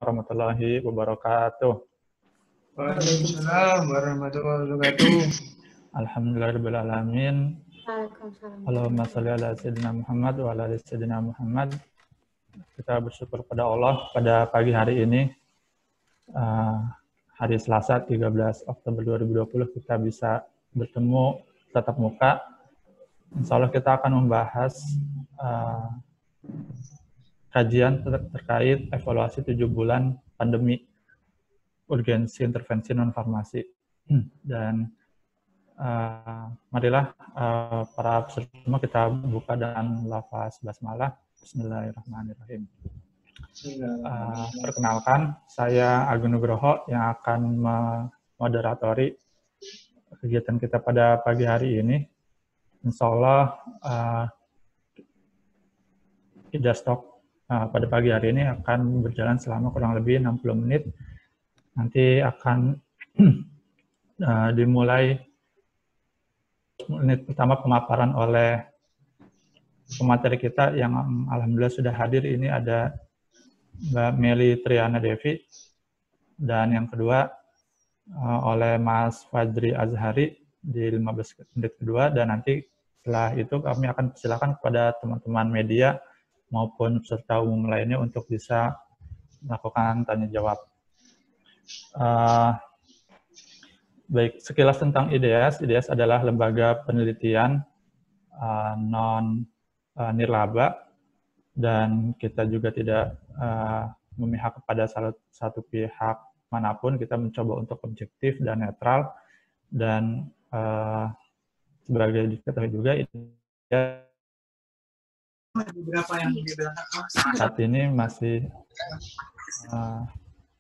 warahmatullahi wabarakatuh. Waalaikumsalam warahmatullahi wabarakatuh. Alhamdulillahirrahmanirrahim. Waalaikumsalam. Allahumma sholli ala sayyidina Muhammad wa ala ali sayyidina Muhammad. Kita bersyukur pada Allah pada pagi hari ini, hari Selasa 13 Oktober 2020, kita bisa bertemu tatap muka. Insya Allah kita akan membahas kajian terkait evaluasi 7 bulan pandemi urgensi intervensi non-farmasi. Dan marilah para peserta semua kita buka dengan lafaz basmalah. Bismillahirrahmanirrahim. Perkenalkan, saya Agung Nugroho yang akan memoderatori kegiatan kita pada pagi hari ini. Insya Allah Idastok pada pagi hari ini akan berjalan selama kurang lebih 60 menit. Nanti akan dimulai menit pertama pemaparan oleh pemateri kita yang alhamdulillah sudah hadir. Ini ada Mbak Meli Triana Devi, dan yang kedua oleh Mas Fajri Azhari di 15 menit kedua, dan nanti setelah itu kami akan persilakan kepada teman-teman media maupun peserta umum lainnya untuk bisa melakukan tanya jawab. Baik, sekilas tentang IDS. IDS adalah lembaga penelitian non-nirlaba, dan kita juga tidak memihak kepada salah satu pihak manapun. Kita mencoba untuk objektif dan netral, dan sebagai diketahui juga saat ini masih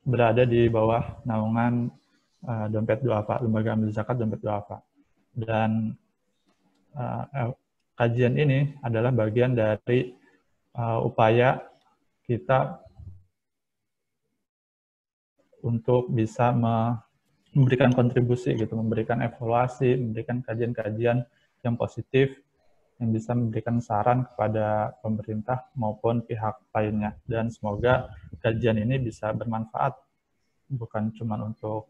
berada di bawah naungan Dompet Duafa, Lembaga Amil Zakat Dompet Duafa. Dan kajian ini adalah bagian dari upaya kita untuk bisa memberikan kontribusi, gitu, memberikan evaluasi, memberikan kajian-kajian yang positif, yang bisa memberikan saran kepada pemerintah maupun pihak lainnya. Dan semoga kajian ini bisa bermanfaat, bukan cuma untuk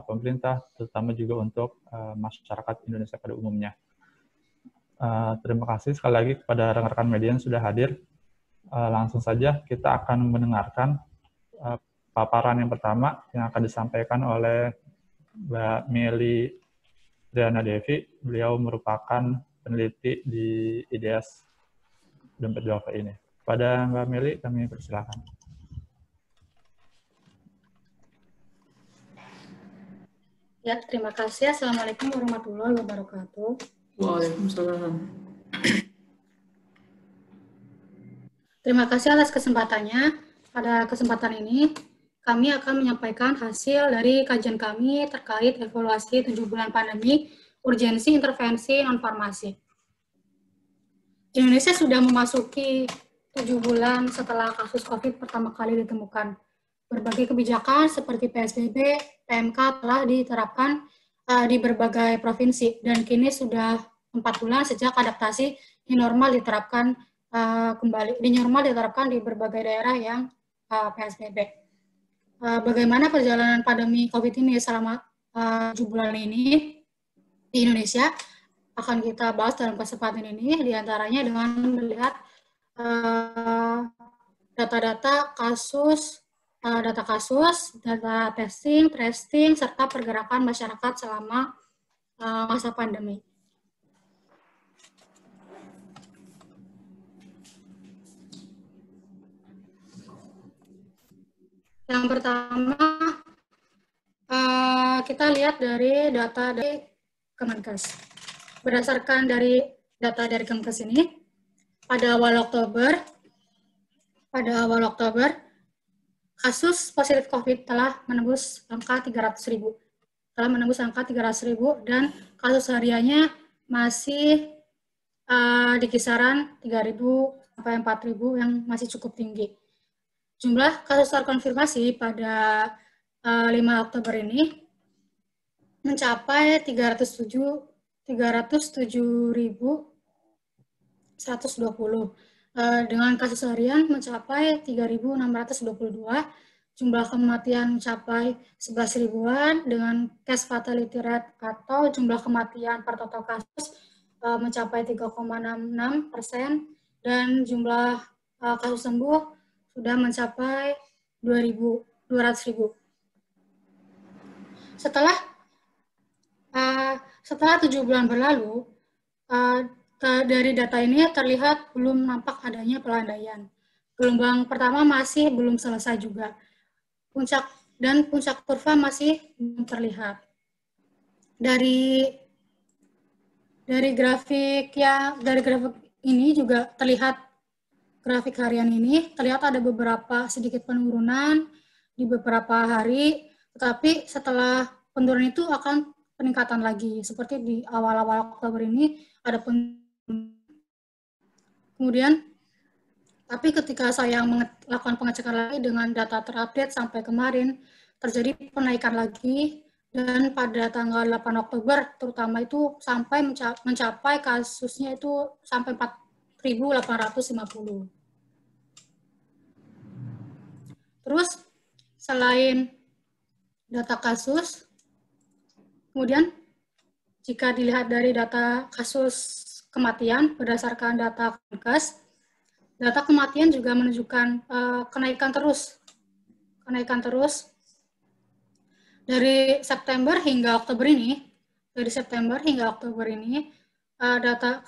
pemerintah, terutama juga untuk masyarakat Indonesia pada umumnya. Terima kasih sekali lagi kepada rekan-rekan media yang sudah hadir. Langsung saja kita akan mendengarkan paparan yang pertama yang akan disampaikan oleh Mbak Meli Triana Devi. Beliau merupakan peneliti di IDS Dompet Duafa ini. Pada Mbak Meli, kami persilakan. Ya, terima kasih. Assalamualaikum warahmatullahi wabarakatuh. Waalaikumsalam. Terima kasih atas kesempatannya. Pada kesempatan ini, kami akan menyampaikan hasil dari kajian kami terkait evaluasi 7 bulan pandemi urgensi intervensi non-farmasi. Indonesia sudah memasuki 7 bulan setelah kasus COVID pertama kali ditemukan. Berbagai kebijakan seperti PSBB, PMK telah diterapkan di berbagai provinsi, dan kini sudah 4 bulan sejak adaptasi new normal diterapkan kembali. New normal diterapkan di berbagai daerah yang PSBB. Bagaimana perjalanan pandemi COVID ini selama 7 bulan ini di Indonesia akan kita bahas dalam kesempatan ini, diantaranya dengan melihat data kasus, data testing, tracing, serta pergerakan masyarakat selama masa pandemi. Yang pertama, kita lihat dari data dari Kemenkes. Berdasarkan dari data dari Kemenkes ini, pada awal Oktober, kasus positif COVID telah menembus angka 300.000. Dan kasus hariannya masih di kisaran 3.000 sampai 4.000 yang masih cukup tinggi. Jumlah kasus terkonfirmasi pada 5 Oktober ini mencapai 307.120 dengan kasus harian mencapai 3.622. jumlah kematian mencapai 11 ribuan dengan case fatality rate atau jumlah kematian per total kasus mencapai 3,66% dan jumlah kasus sembuh sudah mencapai 200.000. Setelah 7 bulan berlalu, dari data ini terlihat belum nampak adanya pelandaian. Gelombang pertama masih belum selesai juga. Puncak kurva masih belum terlihat. Dari grafik ini juga terlihat, grafik harian ini terlihat ada beberapa sedikit penurunan di beberapa hari, tetapi setelah penurunan itu akan peningkatan lagi. Seperti di awal-awal Oktober ini ada kemudian, tapi ketika saya melakukan pengecekan lagi dengan data terupdate sampai kemarin, terjadi penaikan lagi, dan pada tanggal 8 Oktober terutama itu sampai mencapai kasusnya itu sampai 4.850. Terus selain data kasus, kemudian jika dilihat dari data kasus kematian berdasarkan data Kemenkes, data kematian juga menunjukkan kenaikan terus dari September hingga Oktober ini. Data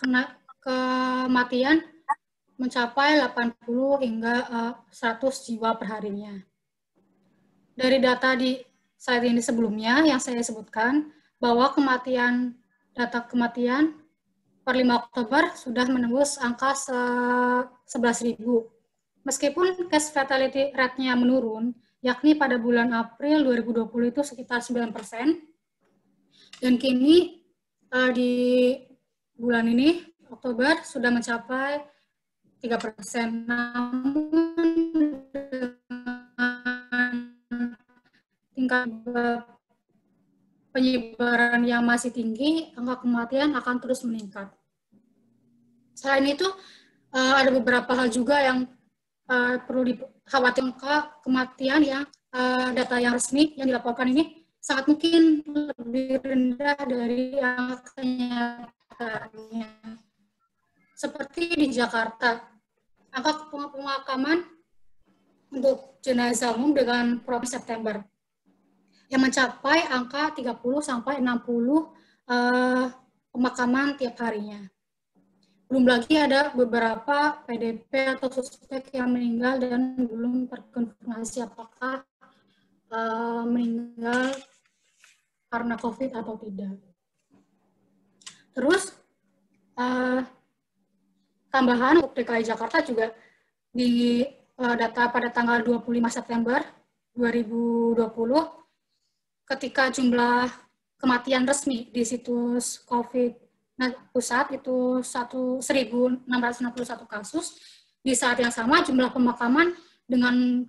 kematian mencapai 80 hingga 100 jiwa per harinya. Dari data di slide ini sebelumnya yang saya sebutkan, bahwa data kematian per 5 Oktober sudah menembus angka 11.000. Meskipun case fatality rate-nya menurun, yakni pada bulan April 2020 itu sekitar 9%, dan kini di bulan ini, Oktober, sudah mencapai 3%. Namun tingkat penyebaran yang masih tinggi, angka kematian akan terus meningkat. Selain itu, ada beberapa hal juga yang perlu dikhawatirkan. Kematian yang data yang resmi yang dilaporkan ini sangat mungkin lebih rendah dari angka kenyataannya. Seperti di Jakarta, angka pemakaman untuk jenazah umum dengan Provinsi September yang mencapai angka 30-60 pemakaman tiap harinya. Belum lagi ada beberapa PDP atau suspek yang meninggal dan belum terkonfirmasi apakah meninggal karena COVID atau tidak. Terus, tambahan untuk DKI Jakarta juga di data pada tanggal 25 September 2020, ketika jumlah kematian resmi di situs COVID pusat itu 1.661 kasus, di saat yang sama jumlah pemakaman dengan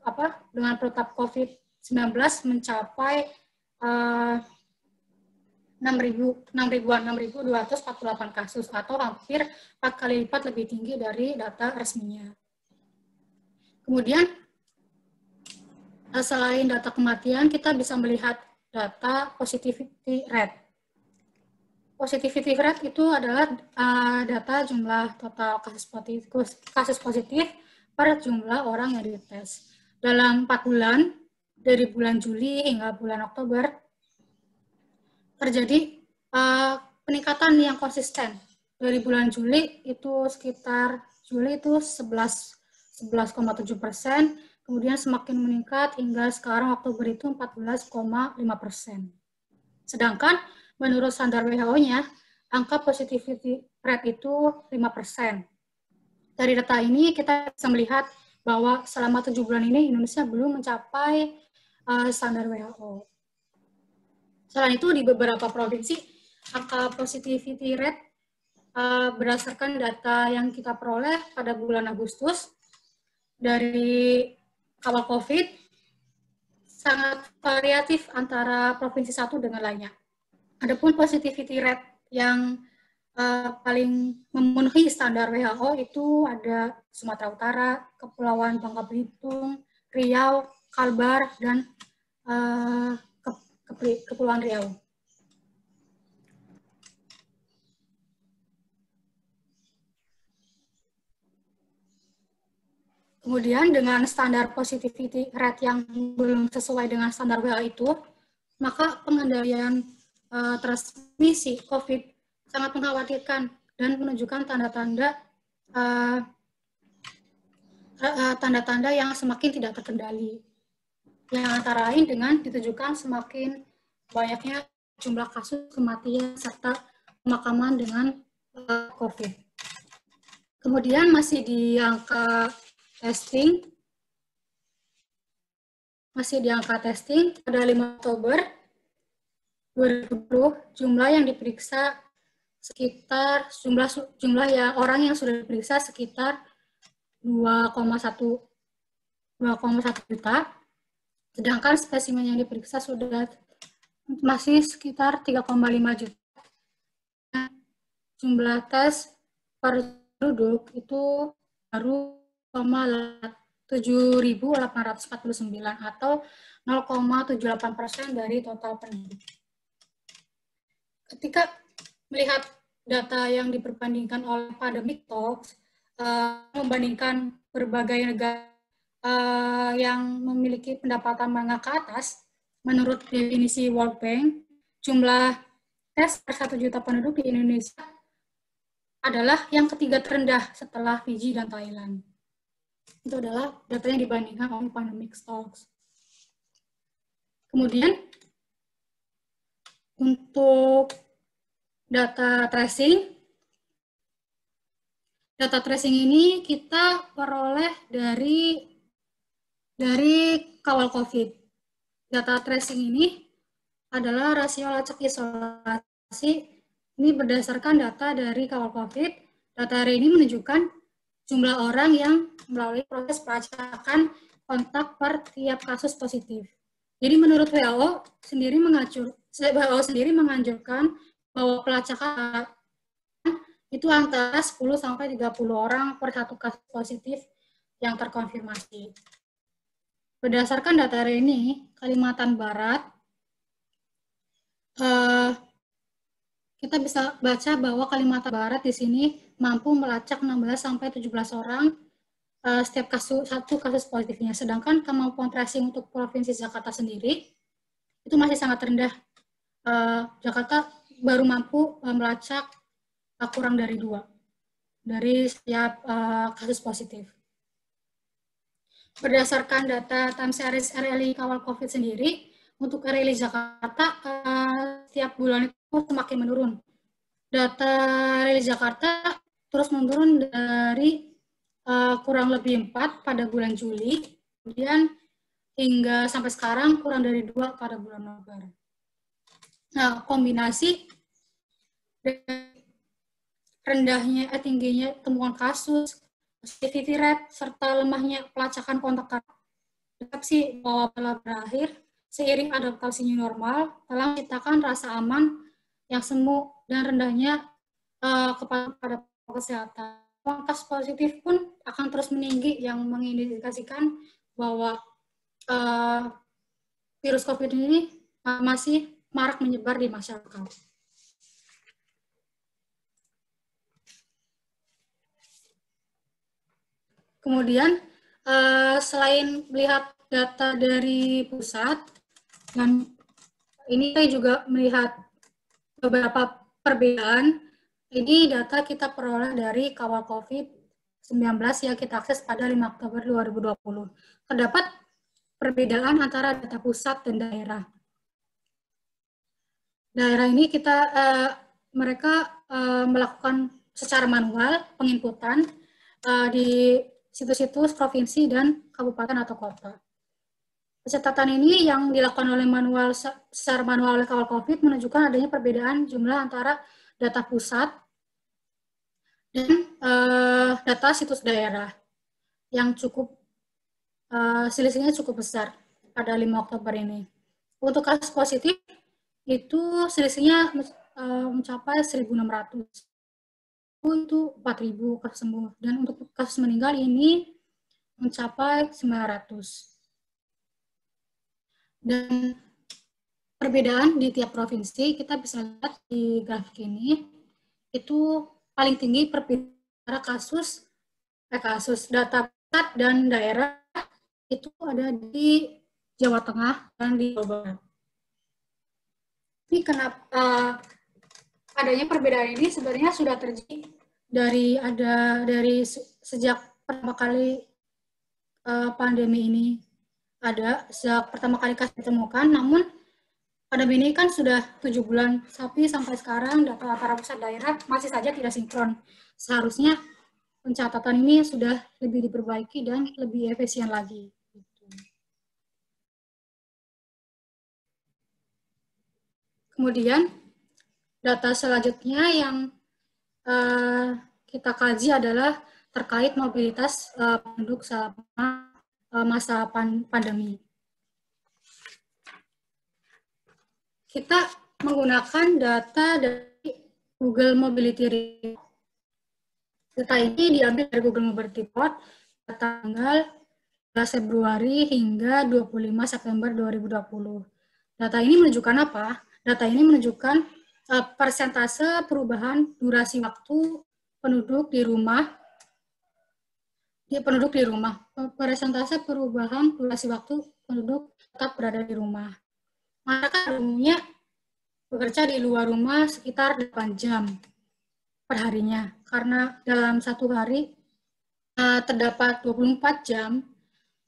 protap COVID-19 mencapai 6.248 kasus, atau hampir 4 kali lipat lebih tinggi dari data resminya. Kemudian, selain data kematian, kita bisa melihat data positivity rate. Positivity rate itu adalah data jumlah total kasus positif per jumlah orang yang dites. Dalam 4 bulan, dari bulan Juli hingga bulan Oktober, terjadi peningkatan yang konsisten. Dari bulan Juli itu sekitar 11,7%, kemudian semakin meningkat hingga sekarang Oktober itu 14,5%. Sedangkan menurut standar WHO-nya, angka positivity rate itu 5%. Dari data ini kita bisa melihat bahwa selama 7 bulan ini Indonesia belum mencapai standar WHO. Selain itu, di beberapa provinsi, angka positivity rate berdasarkan data yang kita peroleh pada bulan Agustus dari kawal COVID sangat variatif antara provinsi satu dengan lainnya. Adapun positivity rate yang paling memenuhi standar WHO itu ada Sumatera Utara, Kepulauan Bangka Belitung, Riau, Kalbar, dan Kepulauan Riau. Kemudian dengan standar positivity rate yang belum sesuai dengan standar WHO itu, maka pengendalian transmisi COVID sangat mengkhawatirkan dan menunjukkan tanda-tanda yang semakin tidak terkendali. Yang antara lain dengan ditujukan semakin banyaknya jumlah kasus kematian serta pemakaman dengan COVID. Kemudian masih di angka testing, pada 5 Oktober 2020 jumlah yang diperiksa sekitar jumlah ya orang yang sudah diperiksa sekitar 2,1 juta, sedangkan spesimen yang diperiksa sudah masih sekitar 3,5 juta. Jumlah tes per penduduk itu baru 7.849 atau 0,78% dari total penduduk. Ketika melihat data yang diperbandingkan oleh Pandemic Talks, membandingkan berbagai negara yang memiliki pendapatan menengah ke atas, menurut definisi World Bank, jumlah tes per 1 juta penduduk di Indonesia adalah yang ketiga terendah setelah Fiji dan Thailand. Itu adalah data yang dibandingkan oleh Pandemic Talks. Kemudian, untuk data tracing ini kita peroleh dari kawal COVID. Data tracing ini adalah rasio lacak isolasi. Ini berdasarkan data dari kawal COVID. Data hari ini menunjukkan jumlah orang yang melalui proses pelacakan kontak per tiap kasus positif. Jadi menurut WHO sendiri menganjurkan bahwa pelacakan itu antara 10 sampai 30 orang per satu kasus positif yang terkonfirmasi. Berdasarkan data hari ini, Kalimantan Barat, kita bisa baca bahwa Kalimantan Barat di sini mampu melacak 16 sampai 17 orang setiap satu kasus positifnya. Sedangkan kemampuan tracing untuk Provinsi Jakarta sendiri itu masih sangat rendah. Jakarta baru mampu melacak kurang dari 2 dari setiap kasus positif. Berdasarkan data time series RLI kawal COVID sendiri, untuk RLI Jakarta setiap bulan itu semakin menurun. Data RLI Jakarta terus menurun dari kurang lebih 4 pada bulan Juli, kemudian hingga sampai sekarang kurang dari 2 pada bulan November. Nah, kombinasi rendahnya tingginya temuan kasus, positivity rate, serta lemahnya pelacakan kontak erat sih bahwa berakhir seiring adaptasi new normal telah menciptakan rasa aman yang semu dan rendahnya kepada kesehatan. Kasus positif pun akan terus meninggi yang mengindikasikan bahwa virus COVID ini masih marak menyebar di masyarakat. Kemudian, selain melihat data dari pusat, dan ini saya juga melihat beberapa perbedaan. Ini data kita peroleh dari kawal COVID-19 yang kita akses pada 5 Oktober 2020. Terdapat perbedaan antara data pusat dan daerah. Daerah ini mereka melakukan secara manual penginputan di situs-situs provinsi dan kabupaten atau kota. Pencatatan ini yang dilakukan secara manual oleh kawal COVID menunjukkan adanya perbedaan jumlah antara data pusat dan data situs daerah yang selisihnya cukup besar pada 5 Oktober ini. Untuk kasus positif itu selisihnya mencapai 1.600. Itu 4.000 kasus sembuh. Dan untuk kasus meninggal ini mencapai 900. Dan perbedaan di tiap provinsi kita bisa lihat di grafik ini, itu paling tinggi perbedaan antara kasus data pusat dan daerah itu ada di Jawa Tengah dan di Jawa Barat. Ini kenapa adanya perbedaan ini sebenarnya sudah terjadi dari sejak pertama kali pandemi ini ada, sejak pertama kali kasus ditemukan, namun pandemi ini kan sudah 7 bulan, tapi sampai sekarang data antara pusat daerah masih saja tidak sinkron. Seharusnya pencatatan ini sudah lebih diperbaiki dan lebih efisien lagi. Kemudian data selanjutnya yang kita kaji adalah terkait mobilitas penduduk selama masa pandemi. Kita menggunakan data dari Google Mobility Report. Data ini diambil dari Google Mobility Report tanggal 11 Februari hingga 25 September 2020. Data ini menunjukkan apa? Data ini menunjukkan persentase perubahan durasi waktu penduduk di rumah, persentase perubahan durasi waktu penduduk tetap berada di rumah. Masyarakat umumnya bekerja di luar rumah sekitar 8 jam per harinya, karena dalam satu hari terdapat 24 jam,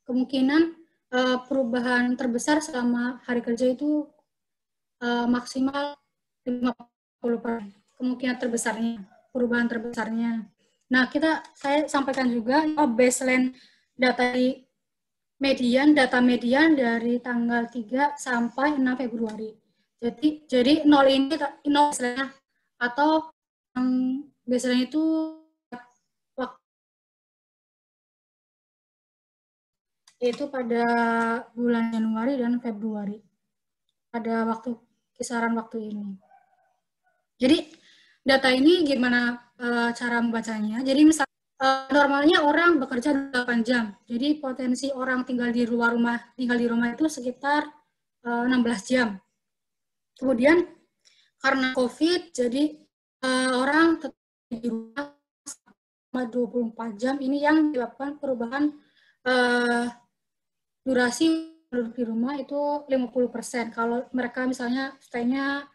kemungkinan perubahan terbesar selama hari kerja itu maksimal 50%, kemungkinan terbesarnya, perubahan terbesarnya. Nah, saya sampaikan juga baseline data median dari tanggal 3 sampai 6 Februari. Jadi 0 ini 0 baseline, atau baseline itu yaitu pada bulan Januari dan Februari, pada kisaran waktu ini. Jadi data ini gimana cara membacanya? Jadi misalnya normalnya orang bekerja 8 jam. Jadi potensi orang tinggal di rumah itu sekitar 16 jam. Kemudian karena COVID, jadi orang tetap di rumah selama 24 jam. Ini yang menyebabkan perubahan durasi penduduk di rumah itu 50%. Kalau mereka misalnya stay-nya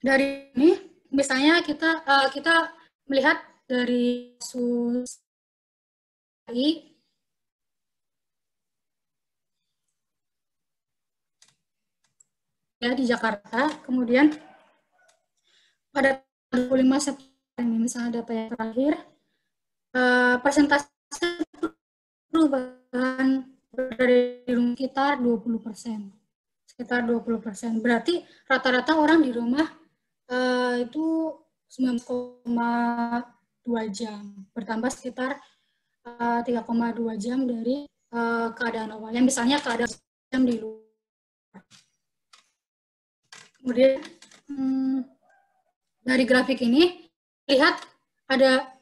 dari ini, misalnya kita melihat dari kasus ya di Jakarta, kemudian pada 25 September ini misalnya data yang terakhir, persentase perubahan dari rumah sekitar 20%. Sekitar 20%. Berarti rata-rata orang di rumah itu 9,2 jam. Bertambah sekitar 3,2 jam dari keadaan awalnya. Misalnya keadaan jam di luar. Kemudian dari grafik ini lihat ada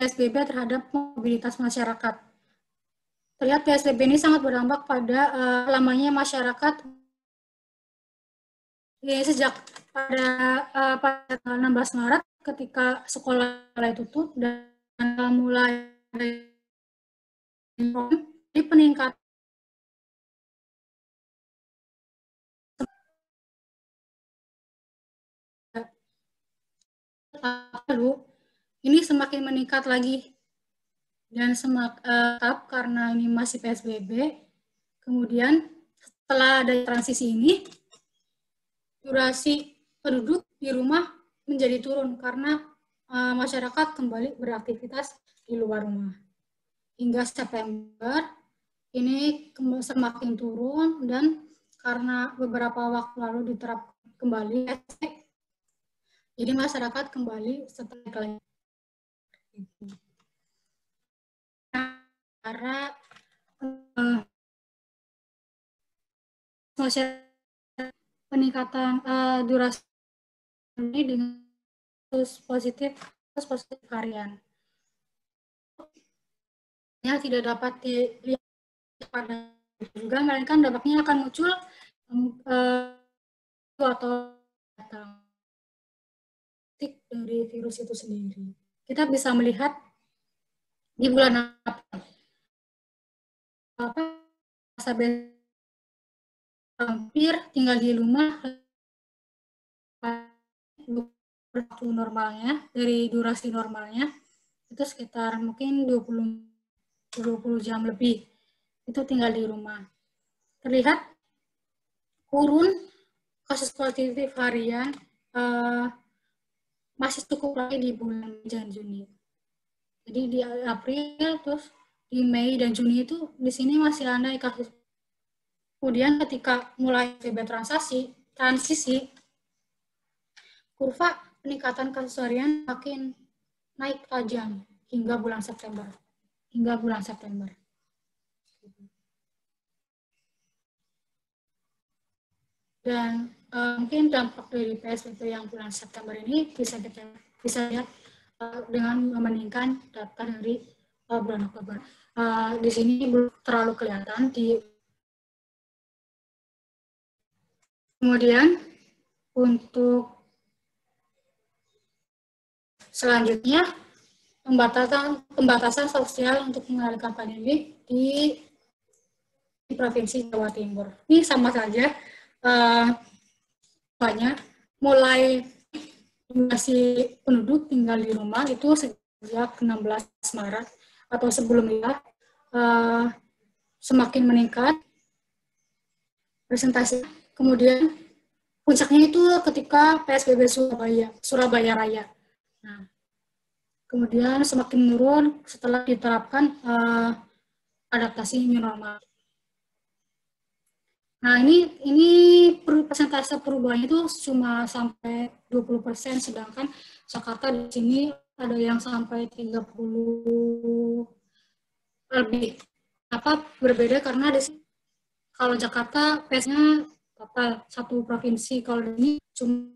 PSBB terhadap mobilitas masyarakat. Terlihat PSBB ini sangat berdampak pada lamanya masyarakat sejak pada tanggal 16 Maret ketika sekolah mulai tutup dan mulai di peningkatan lalu ini semakin meningkat lagi dan tetap karena ini masih PSBB. Kemudian setelah ada transisi ini, durasi penduduk di rumah menjadi turun karena masyarakat kembali beraktivitas di luar rumah. Hingga September ini semakin turun, dan karena beberapa waktu lalu diterapkan kembali, jadi masyarakat kembali setelah cara peningkatan durasi ini dengan kasus positif harian. ya tidak dapat dilihat pada juga, melainkan dampaknya akan muncul atau datang dari virus itu sendiri. Kita bisa melihat di bulan apa masa hampir tinggal di rumah waktu normalnya, dari durasi normalnya itu sekitar mungkin 20 jam lebih itu tinggal di rumah. Terlihat kurun kasus positif harian masih cukup tinggi di bulan Juni. Jadi di April, terus di Mei dan Juni itu di sini masih landai kasus. Kemudian ketika mulai transisi, kurva peningkatan kasus harian makin naik tajam hingga bulan September. Dan mungkin dampak dari PSBB yang bulan September ini bisa lihat dengan membandingkan data dari bulan Oktober. Di sini belum terlalu kelihatan. Kemudian untuk selanjutnya pembatasan sosial untuk mengendalikan pandemi di Provinsi Jawa Timur. Ini sama saja banyak mulai durasi penduduk tinggal di rumah itu sejak 16 Maret atau sebelumnya semakin meningkat presentasi. Kemudian puncaknya itu ketika PSBB Surabaya Raya. Nah, kemudian semakin menurun setelah diterapkan adaptasi new normal. Nah, ini persentase perubahannya itu cuma sampai 20%, sedangkan Jakarta di sini ada yang sampai 30 lebih. Apa berbeda karena di sini kalau Jakarta PS-nya total satu provinsi, kalau di sini cuma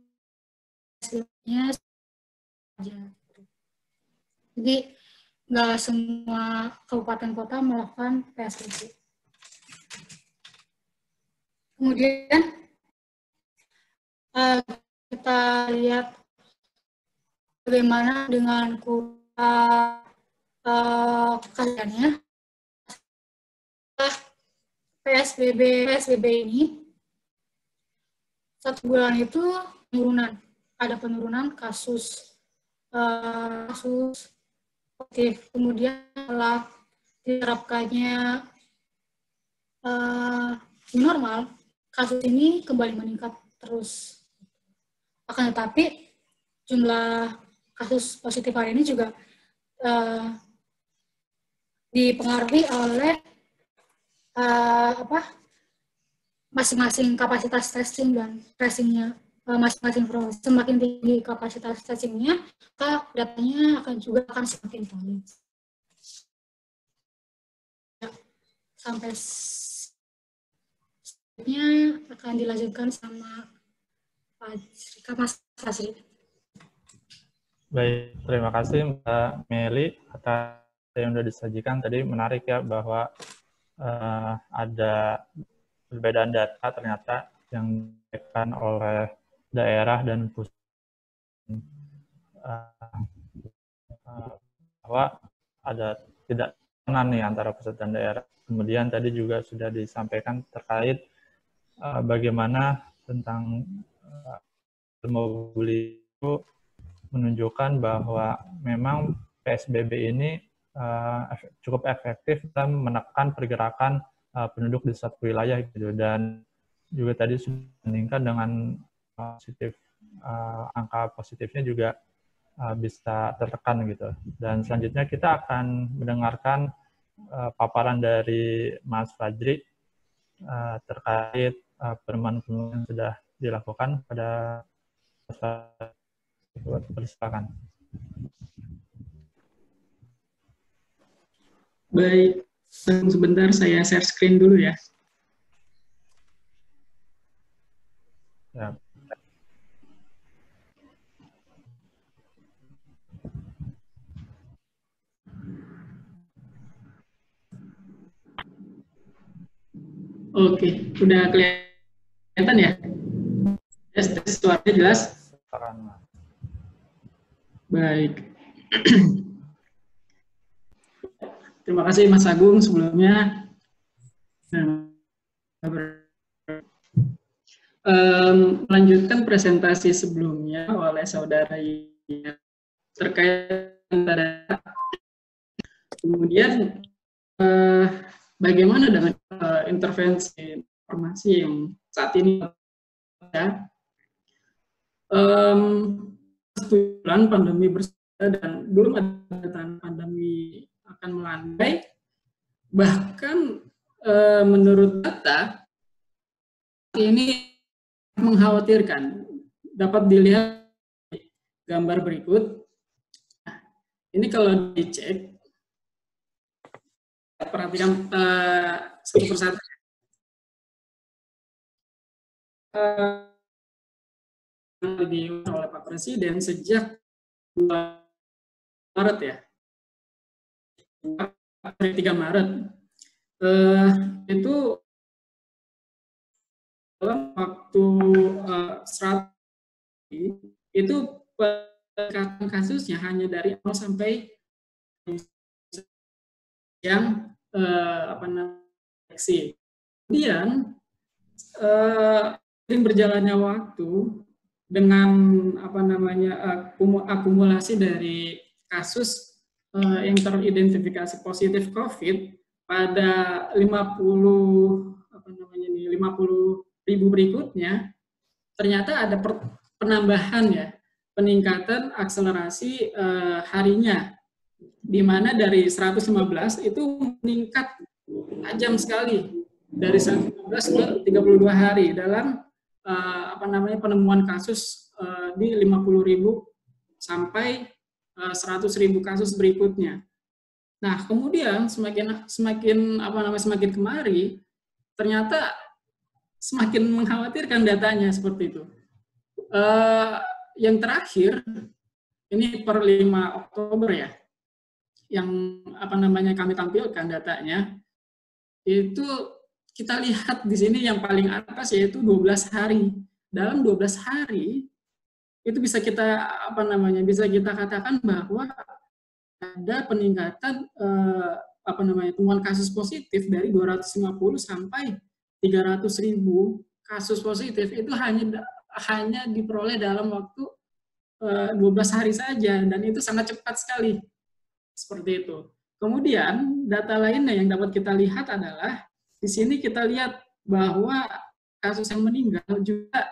hasilnya saja. Jadi nggak semua kabupaten kota melakukan PSBB. Kemudian kita lihat bagaimana dengan kurva kasusnya. PSBB ini satu bulan itu ada penurunan kasus positif. Kemudian setelah diterapkannya normal, kasus ini kembali meningkat terus. Akan tetapi jumlah kasus positif hari ini juga dipengaruhi oleh masing-masing kapasitas testing dan tracingnya masing-masing proses. Semakin tinggi kapasitas testingnya, maka datanya juga akan semakin valid. Sampai selanjutnya akan dilanjutkan sama Mas Fasri. Baik, terima kasih Mbak Meli atas yang sudah disajikan tadi. Menarik ya bahwa ada perbedaan data ternyata yang diberikan oleh daerah dan pusat, bahwa ada tidak kesamaan nih antara pusat dan daerah. Kemudian tadi juga sudah disampaikan terkait bagaimana tentang mobilitas itu menunjukkan bahwa memang PSBB ini cukup efektif dalam menekan pergerakan penduduk di satu wilayah gitu, dan juga tadi sudah meningkat dengan angka positifnya juga bisa tertekan gitu. Dan selanjutnya kita akan mendengarkan paparan dari Mas Fajri terkait penemuan-penemuan yang sudah dilakukan pada persilakan. Baik, sebentar saya share screen dulu ya. Ya. Oke, udah kelihatan ya? Tes suaranya jelas? Baik. Terima kasih Mas Agung sebelumnya. Melanjutkan presentasi sebelumnya oleh saudara terkait data. Kemudian bagaimana dengan intervensi informasi yang saat ini ya? Bulan pandemi bersama dan belum ada tanda pandemi akan melandai, bahkan menurut data ini mengkhawatirkan. Dapat dilihat gambar berikut. Nah, ini kalau dicek, perhatikan satu persatu. Diumumkan oleh Pak Presiden sejak 2 Maret ya, 3 Maret, itu dalam waktu 100 itu peningkatan kasusnya hanya dari 0 sampai yang deteksi. Kemudian berjalannya waktu dengan akumulasi dari kasus yang teridentifikasi positif COVID pada 50.000 berikutnya, ternyata ada penambahan ya, peningkatan akselerasi harinya, di mana dari 115 itu meningkat tajam sekali dari 115 ke 32 hari dalam penemuan kasus di 50.000 sampai 100.000 kasus berikutnya. Nah, kemudian semakin kemari, ternyata semakin mengkhawatirkan datanya seperti itu. Yang terakhir, ini per 5 Oktober ya, yang kami tampilkan datanya, itu kita lihat di sini yang paling atas yaitu 12 hari. Dalam 12 hari, itu bisa kita katakan bahwa ada peningkatan temuan kasus positif dari 250 sampai 300.000 kasus positif itu hanya diperoleh dalam waktu 12 hari saja, dan itu sangat cepat sekali seperti itu. Kemudian data lainnya yang dapat kita lihat adalah di sini kita lihat bahwa kasus yang meninggal juga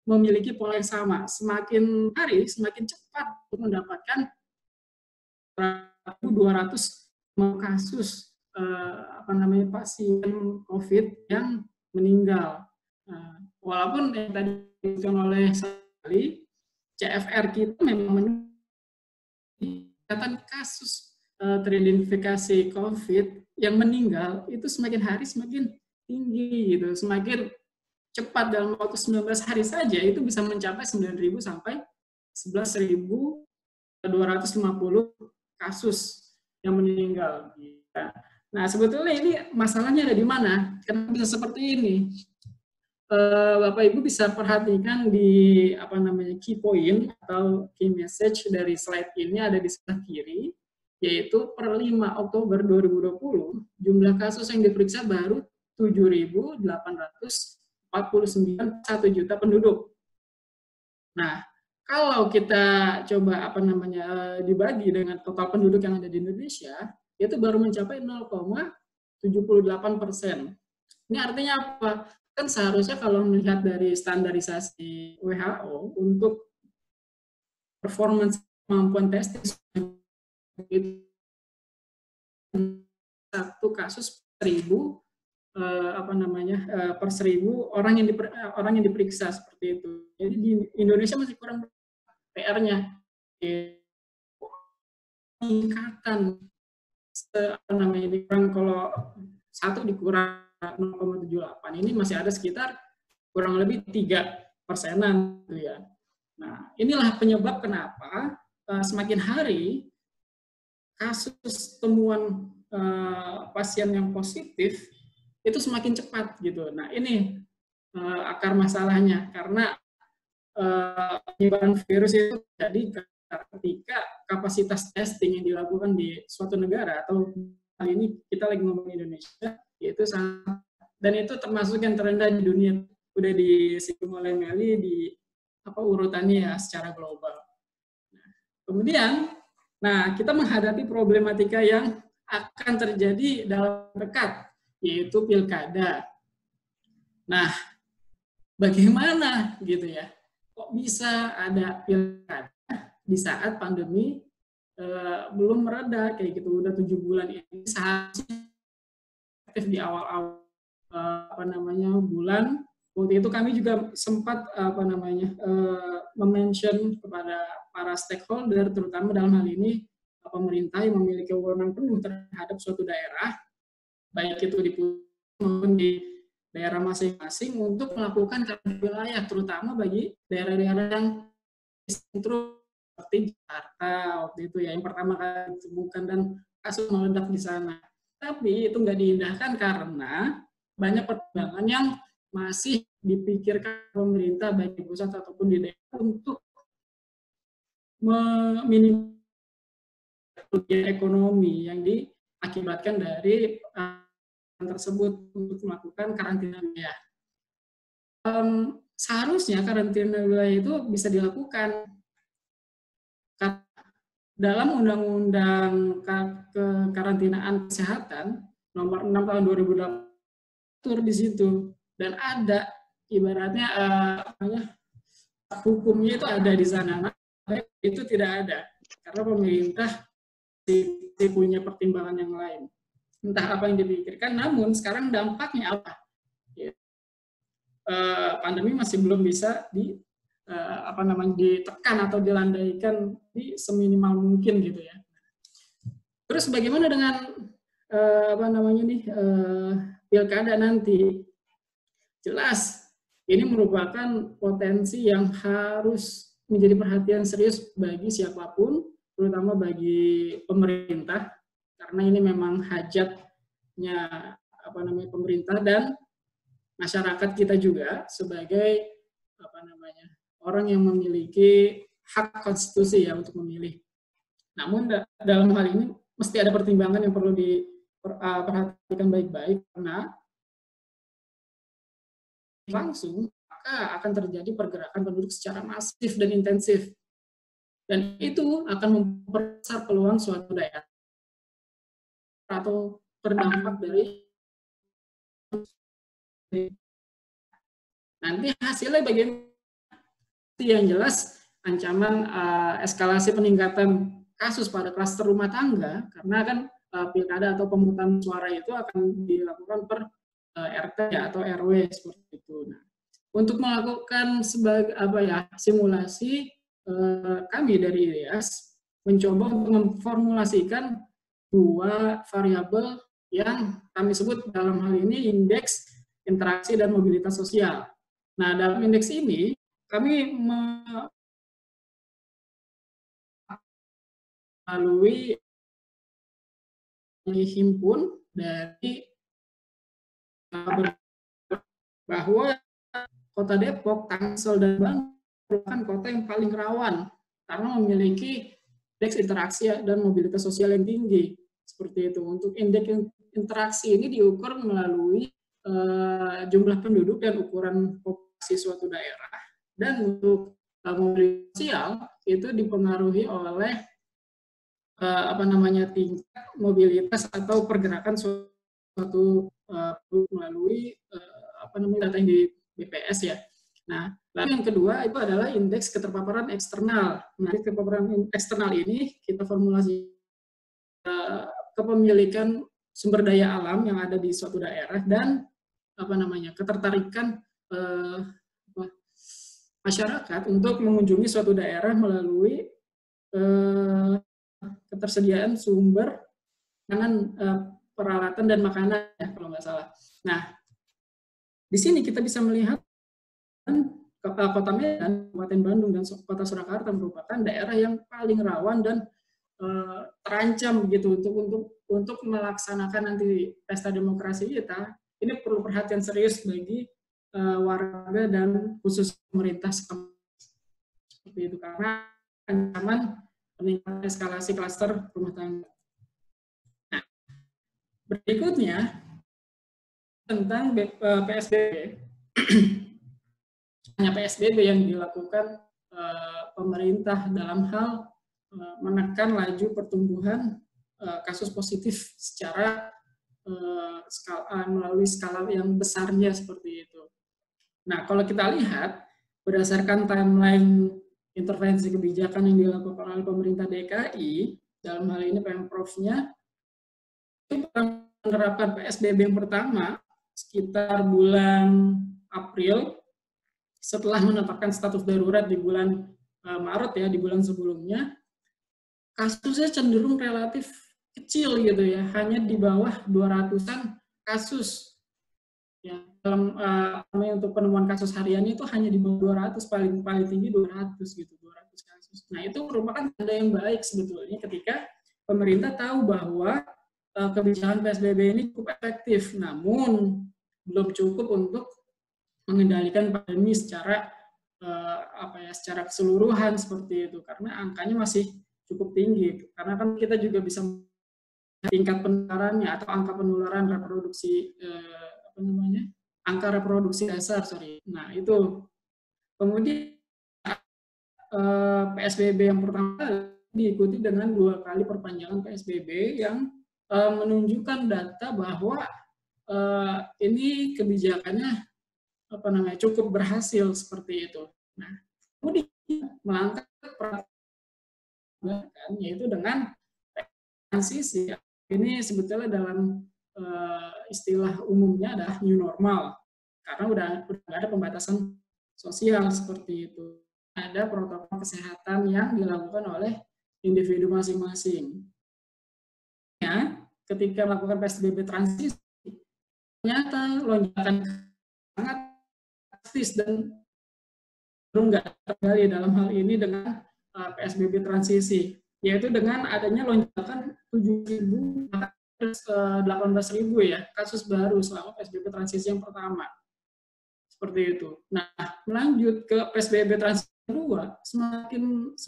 memiliki pola yang sama, semakin hari semakin cepat untuk mendapatkan 200 kasus pasien COVID yang meninggal. Walaupun yang tadi disebutkan oleh sekali, CFR kita memang meningkatkan kasus teridentifikasi COVID yang meninggal itu semakin hari semakin tinggi gitu, semakin cepat. Dalam waktu 19 hari saja itu bisa mencapai 9.000 sampai 11.250 kasus yang meninggal. Nah, sebetulnya ini masalahnya ada di mana? Kenapa bisa seperti ini? Bapak Ibu bisa perhatikan di key point atau key message dari slide ini ada di sebelah kiri, yaitu per 5 Oktober 2020 jumlah kasus yang diperiksa baru 7.849 1 juta penduduk. Nah, kalau kita coba dibagi dengan total penduduk yang ada di Indonesia, itu baru mencapai 0,78%. Ini artinya apa? Kan seharusnya kalau melihat dari standarisasi WHO untuk performance kemampuan testing itu 1 kasus per 1.000 per 1.000 orang yang diperiksa seperti itu. Jadi di Indonesia masih kurang PR-nya. Peningkatan dikurang, kalau 1 dikurang 0,78 ini masih ada sekitar kurang lebih 3%-an gitu ya. Nah, inilah penyebab kenapa semakin hari kasus temuan pasien yang positif itu semakin cepat gitu. Nah ini akar masalahnya, karena penyebaran virus itu terjadi ketika kapasitas testing yang dilakukan di suatu negara, atau kali ini kita lagi ngomong Indonesia, yaitu sangat, dan itu termasuk yang terendah di dunia. Udah disinggung oleh Meli di urutannya ya secara global. Kemudian, nah kita menghadapi problematika yang akan terjadi dalam dekat, yaitu pilkada. Nah, bagaimana gitu ya? Kok bisa ada pilkada di saat pandemi belum mereda kayak gitu, udah 7 bulan ini, seharusnya aktif di awal-awal bulan. Waktu itu kami juga sempat mention kepada para stakeholder, terutama dalam hal ini pemerintah yang memiliki wewenang penuh terhadap suatu daerah, baik itu di pusat maupun di daerah masing-masing, untuk melakukan karantina wilayah, terutama bagi daerah-daerah yang sentrum seperti Jakarta waktu itu ya, yang pertama kali ditemukan dan kasus meledak di sana. Tapi itu nggak diindahkan karena banyak pertimbangan yang masih dipikirkan pemerintah baik di pusat ataupun di daerah untuk meminimalisir kerugian ekonomi yang diakibatkan dari tersebut untuk melakukan karantina wilayah. Seharusnya karantina wilayah itu bisa dilakukan dalam Undang-Undang Kekarantinaan Kesehatan nomor 6 tahun 2008 tur di situ, dan ada ibaratnya hukumnya itu ada di sana. Nah, itu tidak ada karena pemerintah punya pertimbangan yang lain. Entah apa yang dipikirkan, namun sekarang dampaknya apa? Ya. Pandemi masih belum bisa ditekan atau dilandaikan di seminimal mungkin gitu ya. Terus bagaimana dengan pilkada nanti? Jelas ini merupakan potensi yang harus menjadi perhatian serius bagi siapapun, terutama bagi pemerintah, karena ini memang hajatnya pemerintah dan masyarakat kita juga sebagai orang yang memiliki hak konstitusi ya untuk memilih. Namun dalam hal ini mesti ada pertimbangan yang perlu diperhatikan baik-baik, karena langsung maka akan terjadi pergerakan penduduk secara masif dan intensif, dan itu akan memperbesar peluang suatu daerah atau terdampak dari nanti hasilnya bagaimana. Yang jelas ancaman eskalasi peningkatan kasus pada klaster rumah tangga, karena kan pilkada atau pemungutan suara itu akan dilakukan per RT atau RW seperti itu. Nah, untuk melakukan simulasi, kami dari IDEAS mencoba untuk memformulasikan 2 variabel yang kami sebut dalam hal ini indeks interaksi dan mobilitas sosial. Nah, dalam indeks ini kami melalui himpun dari bahwa Kota Depok, Tangsel, dan Bandung merupakan kota yang paling rawan karena memiliki indeks interaksi dan mobilitas sosial yang tinggi. Seperti itu. Untuk indeks interaksi ini diukur melalui jumlah penduduk dan ukuran populasi suatu daerah. Dan untuk mobilitas sosial itu dipengaruhi oleh tingkat mobilitas atau pergerakan suatu melalui data yang di BPS ya. Nah, lalu yang kedua itu adalah indeks keterpaparan eksternal. Nah, keterpaparan eksternal ini kita formulasi kepemilikan sumber daya alam yang ada di suatu daerah dan ketertarikan masyarakat untuk mengunjungi suatu daerah melalui ketersediaan sumber peralatan dan makanan ya, kalau nggak salah. Nah, di sini kita bisa melihat Kota Medan, Kabupaten Bandung, dan Kota Surakarta merupakan daerah yang paling rawan dan terancam gitu untuk melaksanakan nanti pesta demokrasi kita, ini perlu perhatian serius bagi warga dan khusus pemerintah seperti itu, karena ancaman peningkatan eskalasi klaster rumah tangga. Nah, berikutnya tentang PSBB. Hanya PSBB yang dilakukan pemerintah dalam hal menekan laju pertumbuhan kasus positif secara melalui skala yang besarnya seperti itu. Nah, kalau kita lihat berdasarkan timeline intervensi kebijakan yang dilakukan oleh pemerintah DKI, dalam hal ini Pemprov-nya, itu menerapkan PSBB yang pertama sekitar bulan April, setelah menetapkan status darurat di bulan Maret ya, di bulan sebelumnya, kasusnya cenderung relatif kecil gitu ya, hanya di bawah 200-an kasus. Ya, dalam untuk penemuan kasus hariannya itu hanya di bawah 200, paling tinggi 200 gitu, 200 kasus. Nah, itu merupakan tanda yang baik sebetulnya ketika pemerintah tahu bahwa kebijakan PSBB ini cukup efektif, namun belum cukup untuk mengendalikan pandemi secara secara keseluruhan seperti itu, karena angkanya masih cukup tinggi. Karena kan kita juga bisa tingkat penularannya atau angka penularan reproduksi angka reproduksi dasar, Nah, itu. Kemudian PSBB yang pertama diikuti dengan 2 kali perpanjangan PSBB yang menunjukkan data bahwa ini kebijakannya cukup berhasil seperti itu. Nah, kemudian melangkah yaitu dengan transisi. Ini sebetulnya dalam istilah umumnya adalah new normal, karena udah ada pembatasan sosial seperti itu. Ada protokol kesehatan yang dilakukan oleh individu masing-masing. Ya, ketika melakukan PSBB transisi, ternyata lonjakan sangat drastis dan nggak terkendali dalam hal ini dengan PSBB transisi, yaitu dengan adanya lonjakan 7.000 18.000 ya kasus baru selama PSBB transisi yang pertama. Seperti itu. Nah, melanjut ke PSBB transisi kedua, semakin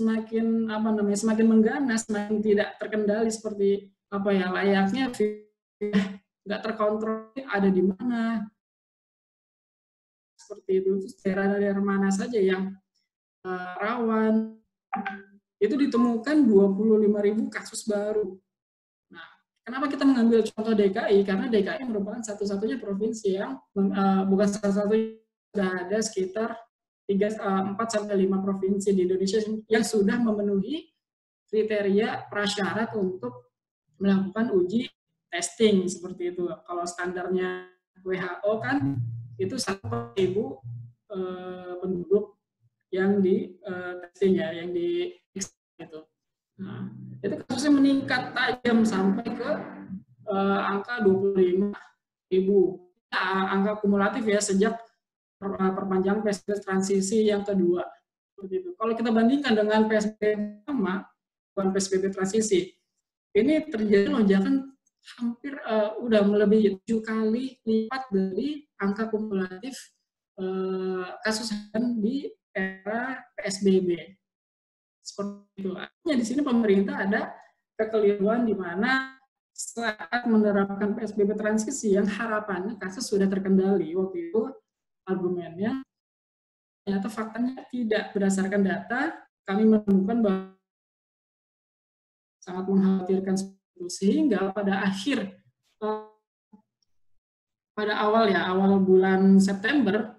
mengganas, semakin tidak terkendali seperti layaknya nggak terkontrol ada di mana. Seperti itu. Terus daerah-daerah mana saja yang rawan, itu ditemukan 25.000 kasus baru. Nah, kenapa kita mengambil contoh DKI? Karena DKI merupakan satu-satunya provinsi yang bukan salah-satunya, sudah ada sekitar 4-5 provinsi di Indonesia yang sudah memenuhi kriteria prasyarat untuk melakukan uji testing seperti itu. Kalau standarnya WHO kan itu 1/1000 penduduk yang di testing ya, yang di itu. Nah, itu kasusnya meningkat tajam sampai ke angka 25.000. Angka kumulatif ya sejak perpanjangan PSBB transisi yang kedua. Seperti itu. Kalau kita bandingkan dengan PSBB pertama, bukan PSBB transisi, ini terjadi lonjakan hampir udah melebihi 7 kali lipat dari angka kumulatif kasus di era PSBB. Seperti itu. Artinya di sini pemerintah ada kekeliruan di mana saat menerapkan PSBB transisi yang harapannya kasus sudah terkendali, waktu itu argumennya ternyata faktanya tidak. Berdasarkan data kami menemukan bahwa sangat mengkhawatirkan itu, sehingga pada awal bulan September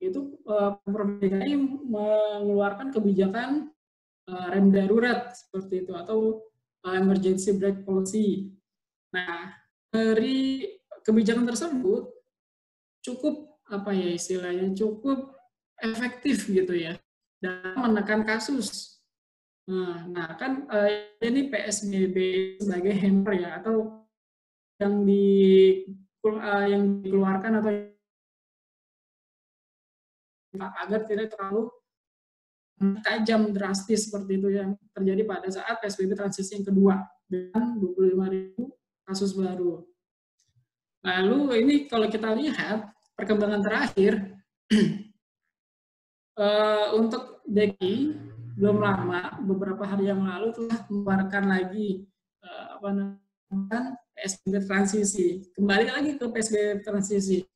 itu Pemprov DKI mengeluarkan kebijakan rem darurat seperti itu, atau emergency brake policy. Nah, dari kebijakan tersebut cukup cukup efektif gitu ya dalam menekan kasus. Nah kan ini PSBB sebagai hammer ya, atau yang dikeluarkan atau agar tidak terlalu tajam drastis seperti itu yang terjadi pada saat PSBB transisi yang kedua dengan 25.000 kasus baru. Lalu ini kalau kita lihat perkembangan terakhir untuk DKI belum lama, beberapa hari yang lalu telah mengeluarkan lagi PSBB transisi. Kembali lagi ke PSBB transisi.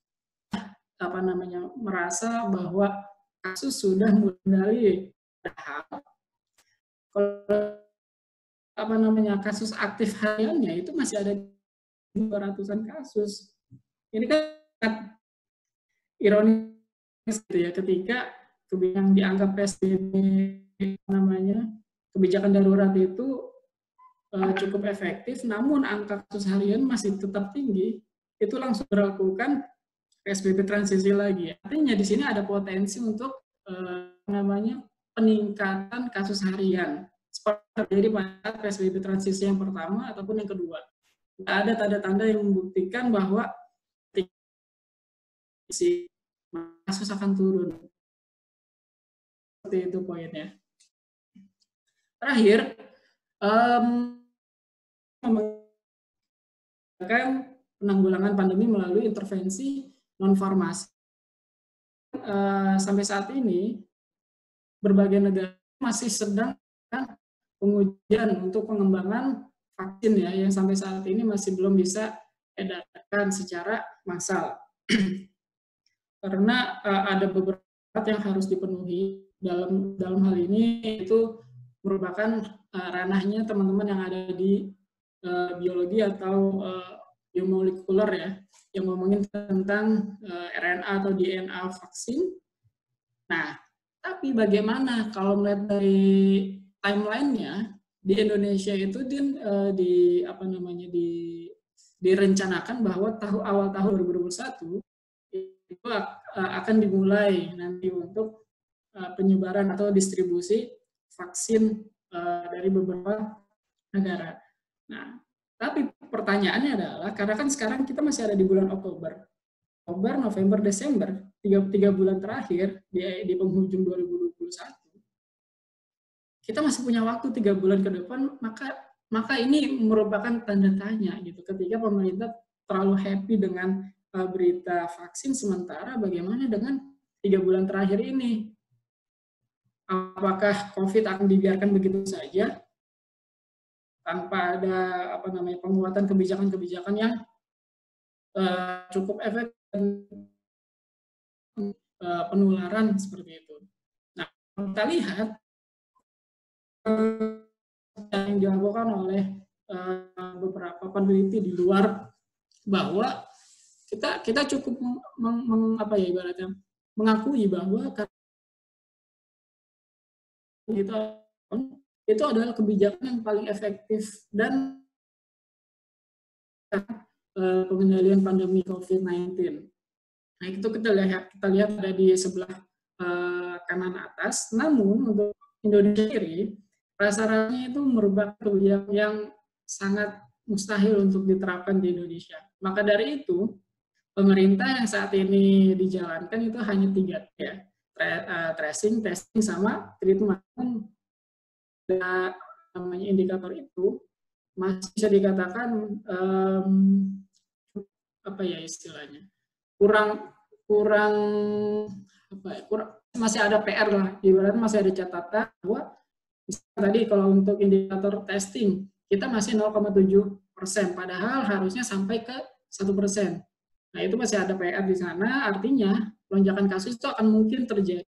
Merasa bahwa kasus sudah mulai kalau kasus aktif hariannya itu masih ada 200-an kasus. Ini kan ironis gitu ya, ketika yang dianggap PSBB kebijakan darurat itu cukup efektif, namun angka kasus harian masih tetap tinggi, itu langsung melakukan PSBB transisi lagi. Artinya di sini ada potensi untuk peningkatan kasus harian seperti terjadi pada PSBB transisi yang pertama ataupun yang kedua. Ada tanda-tanda yang membuktikan bahwa kasus akan turun. Seperti itu poinnya. Terakhir, penanggulangan pandemi melalui intervensi non-farmasi. Sampai saat ini, berbagai negara masih sedang pengujian untuk pengembangan vaksin ya, yang sampai saat ini masih belum bisa diedarkan secara massal. Karena ada beberapa yang harus dipenuhi dalam hal ini, itu merupakan ranahnya teman-teman yang ada di biologi atau biomolekuler ya, yang ngomongin tentang RNA atau DNA vaksin. Nah, tapi bagaimana kalau melihat dari timeline-nya di Indonesia itu direncanakan bahwa awal tahun 2021 itu akan dimulai nanti untuk penyebaran atau distribusi vaksin dari beberapa negara. Nah, tapi pertanyaannya adalah, karena kan sekarang kita masih ada di bulan Oktober, November, Desember, tiga bulan terakhir di penghujung 2021, kita masih punya waktu 3 bulan ke depan, maka ini merupakan tanda tanya gitu, ketika pemerintah terlalu happy dengan berita vaksin, sementara bagaimana dengan 3 bulan terakhir ini? Apakah COVID akan dibiarkan begitu saja tanpa ada penguatan kebijakan-kebijakan yang cukup efektif penularan seperti itu? Nah, kita lihat yang dilakukan oleh beberapa peneliti di luar, bahwa kita cukup mengakui bahwa itu adalah kebijakan yang paling efektif dan pengendalian pandemi COVID-19. Nah, itu kita lihat ada di sebelah kanan atas. Namun untuk Indonesia sendiri, rasa-rasanya itu merupakan kebijakan yang sangat mustahil untuk diterapkan di Indonesia. Maka dari itu, pemerintah yang saat ini dijalankan itu hanya 3 ya, tracing, testing, sama treatment. Namanya indikator itu masih bisa dikatakan istilahnya kurang masih ada PR lah, ibaratnya masih ada catatan bahwa tadi kalau untuk indikator testing kita masih 0,7%, padahal harusnya sampai ke 1%. Nah, itu masih ada PR di sana, artinya lonjakan kasus itu akan mungkin terjadi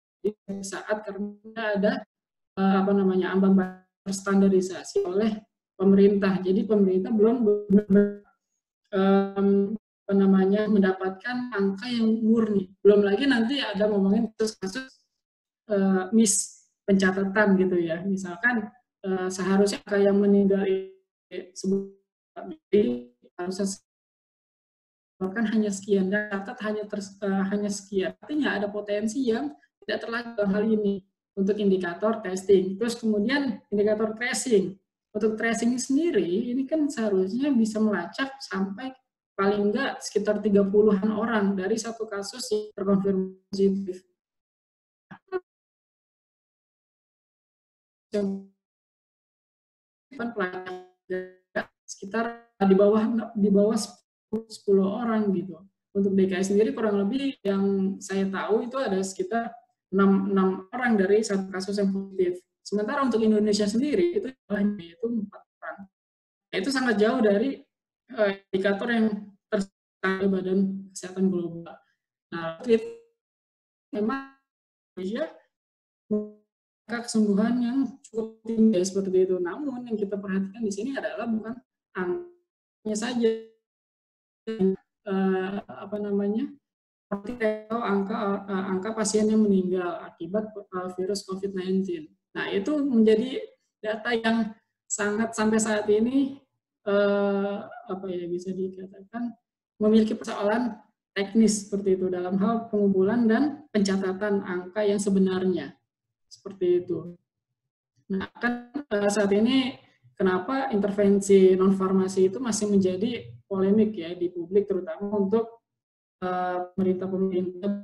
saat karena ada ambang batas standarisasi oleh pemerintah. Jadi pemerintah belum benar-benar mendapatkan angka yang murni. Belum lagi nanti ada ngomongin kasus miss pencatatan gitu ya. Misalkan seharusnya angka yang meninggal harusnya bahkan hanya sekian, catat hanya sekian. Artinya ada potensi yang tidak terlalu hal ini untuk indikator testing. Terus kemudian indikator tracing. Untuk tracing sendiri, ini kan seharusnya bisa melacak sampai paling enggak sekitar 30-an orang dari satu kasus yang terkonfirmasi positif. Sekitar di bawah 10 orang gitu. Untuk DKI sendiri kurang lebih yang saya tahu itu ada sekitar 6 orang dari satu kasus yang positif. Sementara untuk Indonesia sendiri itu hanya 4 orang. Nah, itu sangat jauh dari indikator yang tercapai Badan Kesehatan Global. Nah, itu memang Indonesia memiliki kesembuhan yang cukup tinggi seperti itu. Namun yang kita perhatikan di sini adalah bukan angkanya saja, atau angka pasien yang meninggal akibat virus COVID-19. Nah, itu menjadi data yang sangat sampai saat ini bisa dikatakan memiliki persoalan teknis seperti itu dalam hal pengumpulan dan pencatatan angka yang sebenarnya seperti itu. Nah, kan saat ini kenapa intervensi non farmasi itu masih menjadi polemik ya di publik, terutama untuk pemerintah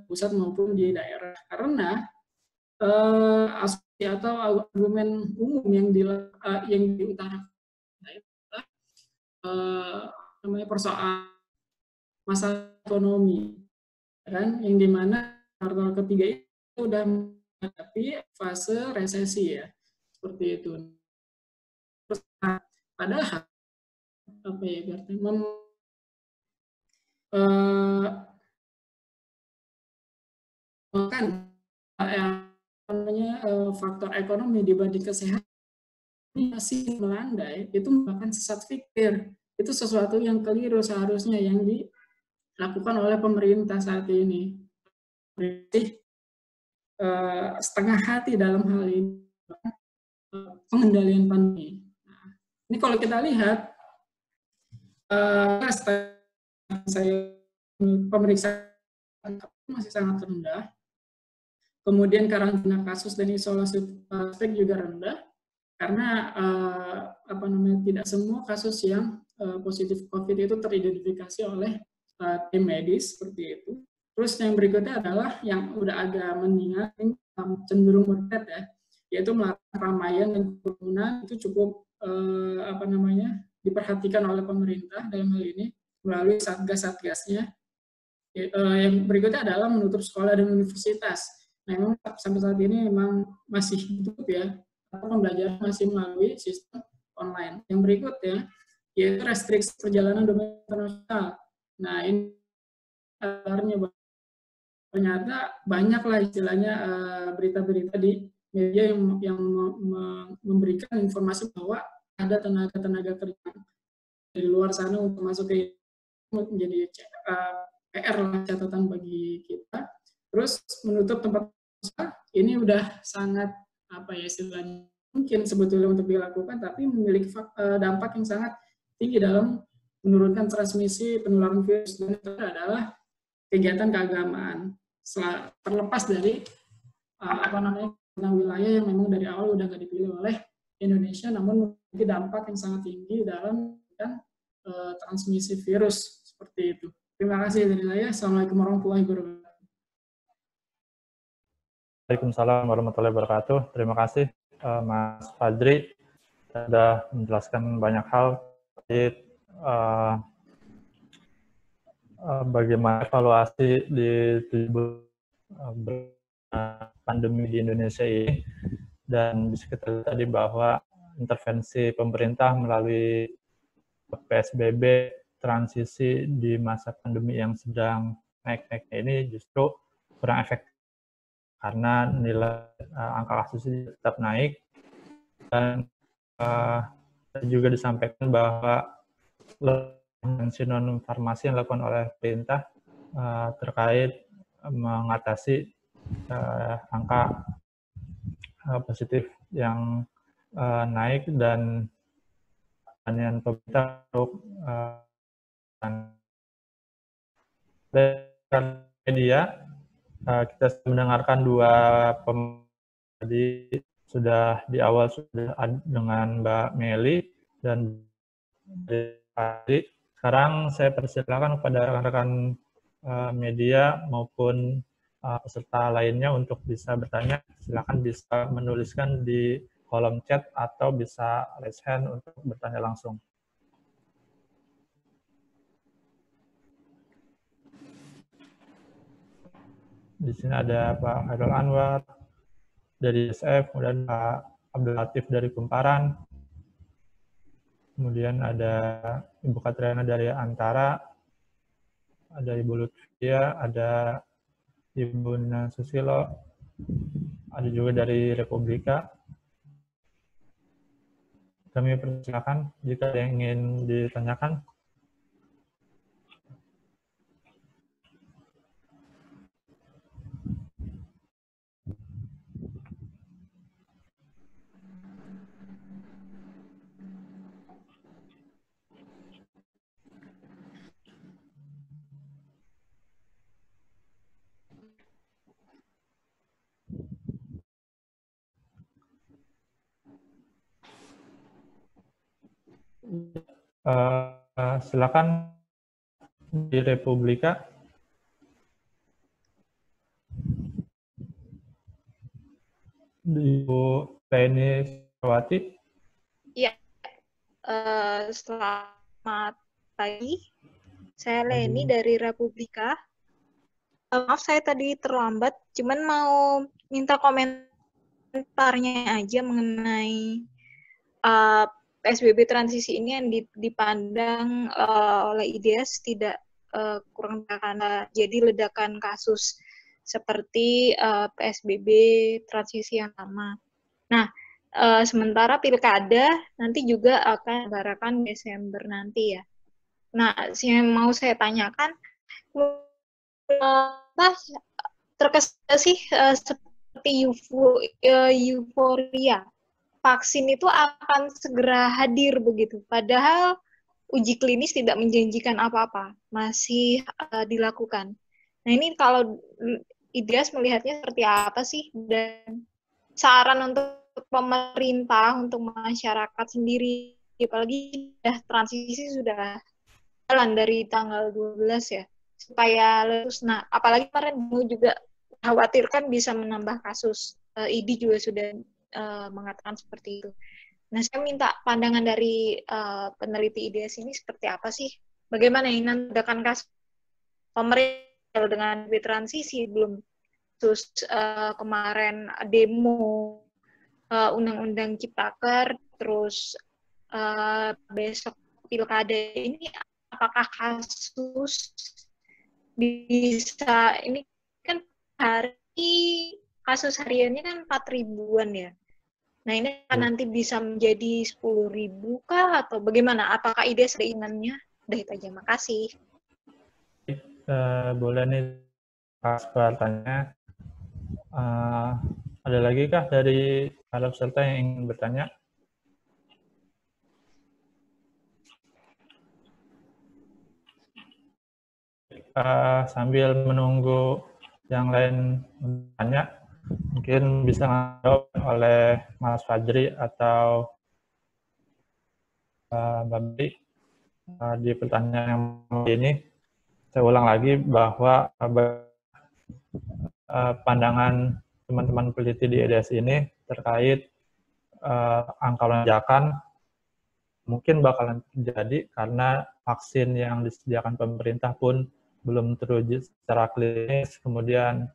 pusat maupun di daerah, karena asumsi atau argumen umum yang diutarakan namanya persoalan masalah ekonomi, kan, yang dimana kuartal ketiga itu sudah menghadapi fase resesi ya, seperti itu. Terus, padahal faktor ekonomi dibanding kesehatan ini masih melandai, itu merupakan sesat pikir. Itu sesuatu yang keliru seharusnya yang dilakukan oleh pemerintah saat ini. Setengah hati dalam hal ini pengendalian pandemi. Nah, ini kalau kita lihat pemeriksaan masih sangat rendah, kemudian karantina kasus dan isolasi suspek juga rendah, karena tidak semua kasus yang positif COVID itu teridentifikasi oleh tim medis seperti itu. Terus yang berikutnya adalah yang udah agak mendingan, cenderung moderat ya, yaitu melakukan keramaian dan kerumunan itu cukup diperhatikan oleh pemerintah dalam hal ini melalui satgas-satgasnya. Yang berikutnya adalah menutup sekolah dan universitas. Nah, memang sampai saat ini memang masih tutup ya, pembelajaran masih melalui sistem online. Yang berikutnya yaitu restriksi perjalanan domestik internasional. Nah, ini ternyata banyaklah istilahnya berita-berita di media yang memberikan informasi bahwa ada tenaga kerja dari luar sana untuk masuk ke menjadi PR catatan bagi kita. Terus menutup tempat usaha ini udah sangat istilahnya mungkin sebetulnya untuk dilakukan, tapi memiliki dampak yang sangat tinggi dalam menurunkan transmisi penularan virus. Dan itu adalah kegiatan keagamaan. Terlepas dari wilayah yang memang dari awal udah nggak dipilih oleh Indonesia, namun memiliki dampak yang sangat tinggi dalam transmisi virus seperti itu. Terima kasih dari saya. Assalamualaikum warahmatullahi wabarakatuh. Waalaikumsalam warahmatullahi wabarakatuh. Terima kasih Mas Fadri sudah menjelaskan banyak hal terkait bagaimana evaluasi di pandemi di Indonesia ini, dan bisa kita lihat tadi bahwa intervensi pemerintah melalui PSBB transisi di masa pandemi yang sedang naik-naiknya ini justru kurang efektif karena nilai angka kasus ini tetap naik, dan juga disampaikan bahwa intervensi non farmasi yang dilakukan oleh pemerintah terkait mengatasi angka positif yang naik, dan pertanyaan pemerintah untuk media. Kita mendengarkan dua tadi sudah di awal sudah dengan Mbak Meli dan Fadri. Sekarang saya persilakan kepada rekan-rekan media maupun peserta lainnya untuk bisa bertanya. Silakan bisa menuliskan di kolom chat atau bisa raise hand untuk bertanya langsung. Di sini ada Pak Hairul Anwar dari SF, kemudian Pak Abdul Latif dari Kumparan, kemudian ada Ibu Katriana dari Antara, ada Ibu Lutfia, ada Ibu Nina Susilo, ada juga dari Republika. Kami persilakan jika ada yang ingin ditanyakan. Silakan di Republika. Ibu Leni Sawati. Iya, selamat pagi. Saya Leni dari Republika. Maaf saya tadi terlambat, cuman mau minta komentarnya aja mengenai PSBB transisi ini yang dipandang oleh IDS tidak kurang karena jadi ledakan kasus seperti PSBB transisi yang lama. Nah, sementara pilkada nanti juga akan diselenggarakan Desember nanti ya. Nah, yang mau saya tanyakan, terkesan sih seperti euforia. Vaksin itu akan segera hadir begitu. Padahal uji klinis tidak menjanjikan apa-apa, masih dilakukan. Nah ini kalau IDS melihatnya seperti apa sih? Dan saran untuk pemerintah, untuk masyarakat sendiri, apalagi transisi sudah jalan dari tanggal 12 ya, supaya lulus. Nah, apalagi kemarin juga khawatirkan bisa menambah kasus. ID juga sudah mengatakan seperti itu. Nah, saya minta pandangan dari peneliti IDS ini seperti apa sih? Bagaimana ini ledakan kasus pemerintah dengan transisi belum terus kemarin demo undang-undang Ciptaker, terus besok pilkada ini apakah kasus bisa ini kan hari kasus hariannya kan 4.000-an ya. Nah ini akan nanti bisa menjadi 10.000 kah atau bagaimana? Apakah IDS ada inginnya? Udah itu aja, makasih. Boleh nih pas bertanya. Ada lagi kah dari para peserta yang ingin bertanya? Sambil menunggu yang lain bertanya, mungkin bisa dijawab oleh Mas Fajri atau Mbak Bri di pertanyaan yang ini. Saya ulang lagi bahwa pandangan teman-teman peneliti di IDS ini terkait angka lonjakan mungkin bakalan terjadi karena vaksin yang disediakan pemerintah pun belum teruji secara klinis, kemudian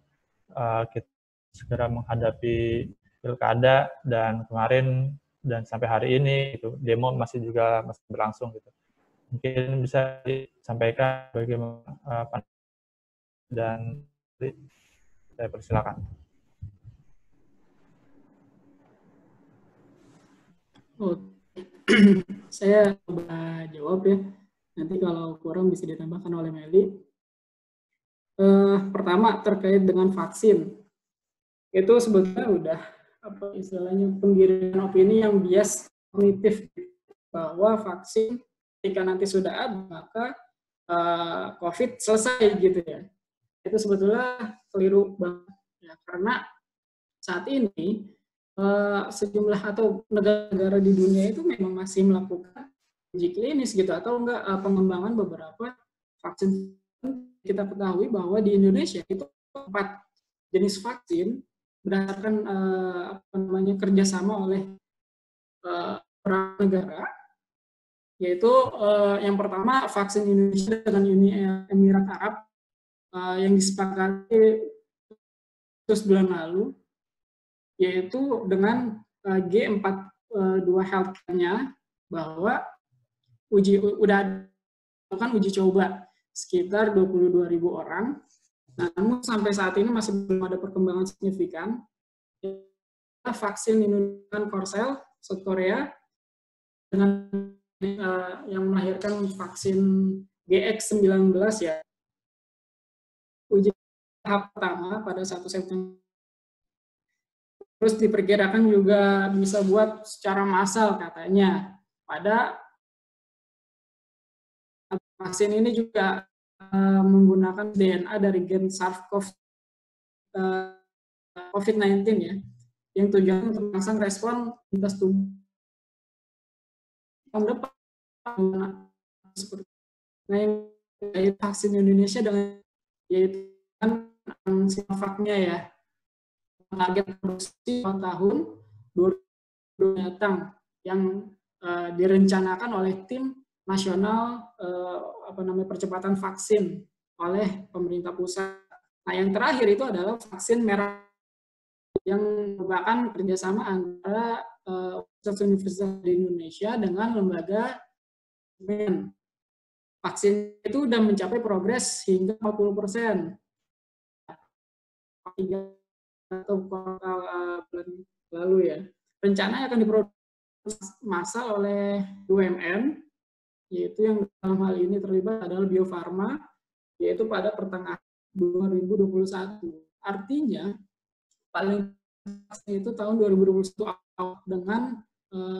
kita segera menghadapi pilkada dan kemarin dan sampai hari ini itu demo masih berlangsung gitu. Mungkin bisa disampaikan bagaimana dan saya persilakan. Saya coba jawab ya. Nanti kalau kurang bisa ditambahkan oleh Meli. Pertama terkait dengan vaksin. Itu sebetulnya udah apa istilahnya penggiringan opini yang bias kognitif bahwa vaksin ketika nanti sudah ada maka COVID selesai gitu ya. Itu sebetulnya keliru banget ya, karena saat ini sejumlah atau negara-negara di dunia itu memang masih melakukan uji klinis gitu atau enggak pengembangan beberapa vaksin. Kita ketahui bahwa di Indonesia itu 4 jenis vaksin berdasarkan kerjasama oleh beberapa negara, yaitu yang pertama vaksin Indonesia dengan Uni Emirat Arab yang disepakati bulan lalu, yaitu dengan G42 Healthcare-nya bahwa udah melakukan uji coba sekitar 22.000 orang. Namun sampai saat ini masih belum ada perkembangan signifikan. Vaksin Indonesia Korsel, South Korea, dengan yang melahirkan vaksin GX19 ya. Uji tahap pertama pada 1 September. Terus diperkirakan juga bisa buat secara massal katanya. Pada vaksin ini juga menggunakan DNA dari gen SARS-CoV-19 ya, yang tujuannya untuk merangsang respon lintas tubuh tahun depan. Nah, yang vaksin Indonesia dengan yaitu kan Sinovac-nya ya, target produksi tahun 2020 datang yang direncanakan oleh tim nasional percepatan vaksin oleh pemerintah pusat. Nah, yang terakhir itu adalah vaksin merah yang merupakan kerjasama antara universitas di Indonesia dengan lembaga men. Vaksin itu sudah mencapai progres hingga 40%. Atau kuartal bulan lalu ya. Rencananya akan diproduksi massal oleh BUMN, yaitu yang dalam hal ini terlibat adalah Bio Farma, yaitu pada pertengahan 2021. Artinya, paling itu tahun 2021 dengan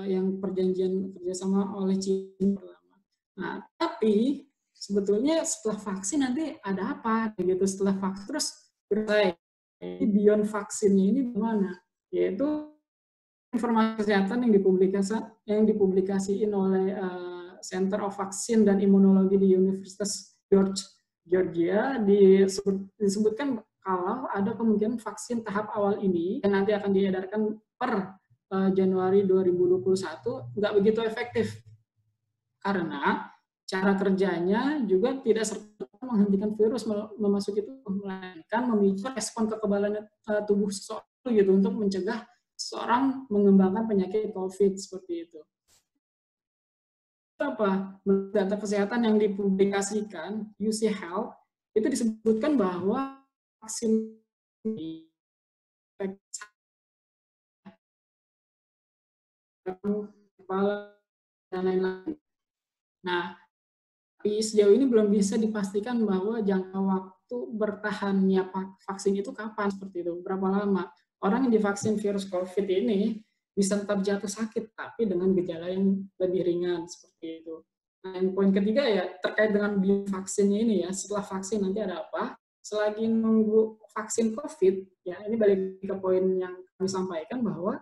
yang perjanjian kerjasama oleh China pertama. Nah, tapi sebetulnya setelah vaksin nanti ada apa? Gitu setelah vaksin terus selesai. Beyond vaksinnya ini bagaimana? Yaitu informasi kesehatan yang dipublikasiin oleh Center of Vaccine dan Immunology di Universitas Georgia disebutkan kalau ada kemungkinan vaksin tahap awal ini yang nanti akan diedarkan per Januari 2021 nggak begitu efektif karena cara kerjanya juga tidak serta menghentikan virus memasuki tubuh, melainkan memicu respon kekebalan tubuh seseorang gitu untuk mencegah seseorang mengembangkan penyakit COVID seperti itu. Apa? Menurut data kesehatan yang dipublikasikan UC Health itu disebutkan bahwa vaksin ini kepala dan lain-lain. Nah, tapi sejauh ini belum bisa dipastikan bahwa jangka waktu bertahannya vaksin itu kapan seperti itu, berapa lama. Orang yang divaksin virus COVID ini bisa tetap jatuh sakit, tapi dengan gejala yang lebih ringan seperti itu. Nah, yang poin ketiga ya terkait dengan vaksinnya ini ya, setelah vaksin nanti ada apa? Selagi nunggu vaksin COVID, ya ini balik ke poin yang kami sampaikan bahwa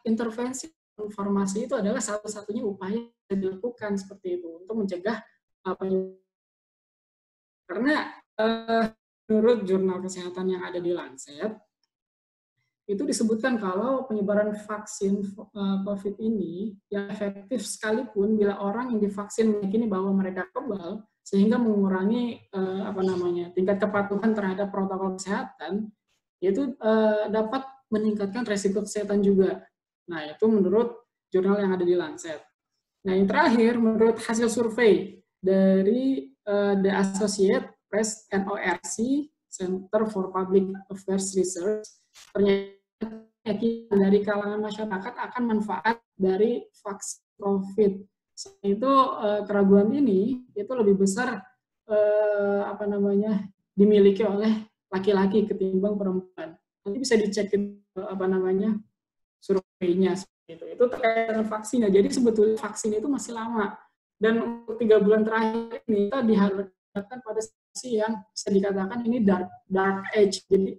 intervensi informasi itu adalah satu-satunya upaya yang dilakukan seperti itu untuk mencegah apa yang karena menurut jurnal kesehatan yang ada di Lancet itu disebutkan kalau penyebaran vaksin COVID ini yang efektif sekalipun bila orang yang divaksin meyakini bahwa mereka kebal sehingga mengurangi tingkat kepatuhan terhadap protokol kesehatan itu dapat meningkatkan resiko kesehatan juga. Nah, itu menurut jurnal yang ada di Lancet. Nah, yang terakhir, menurut hasil survei dari The Associated Press NORC, Center for Public Affairs Research, ternyata dari kalangan masyarakat akan manfaat dari vaksin COVID. Itu keraguan ini itu lebih besar dimiliki oleh laki-laki ketimbang perempuan. Nanti bisa dicek surveinya itu terkait dengan vaksinnya. Jadi sebetulnya vaksin itu masih lama dan untuk 3 bulan terakhir ini kita diharapkan pada situasi yang bisa dikatakan ini dark age. Jadi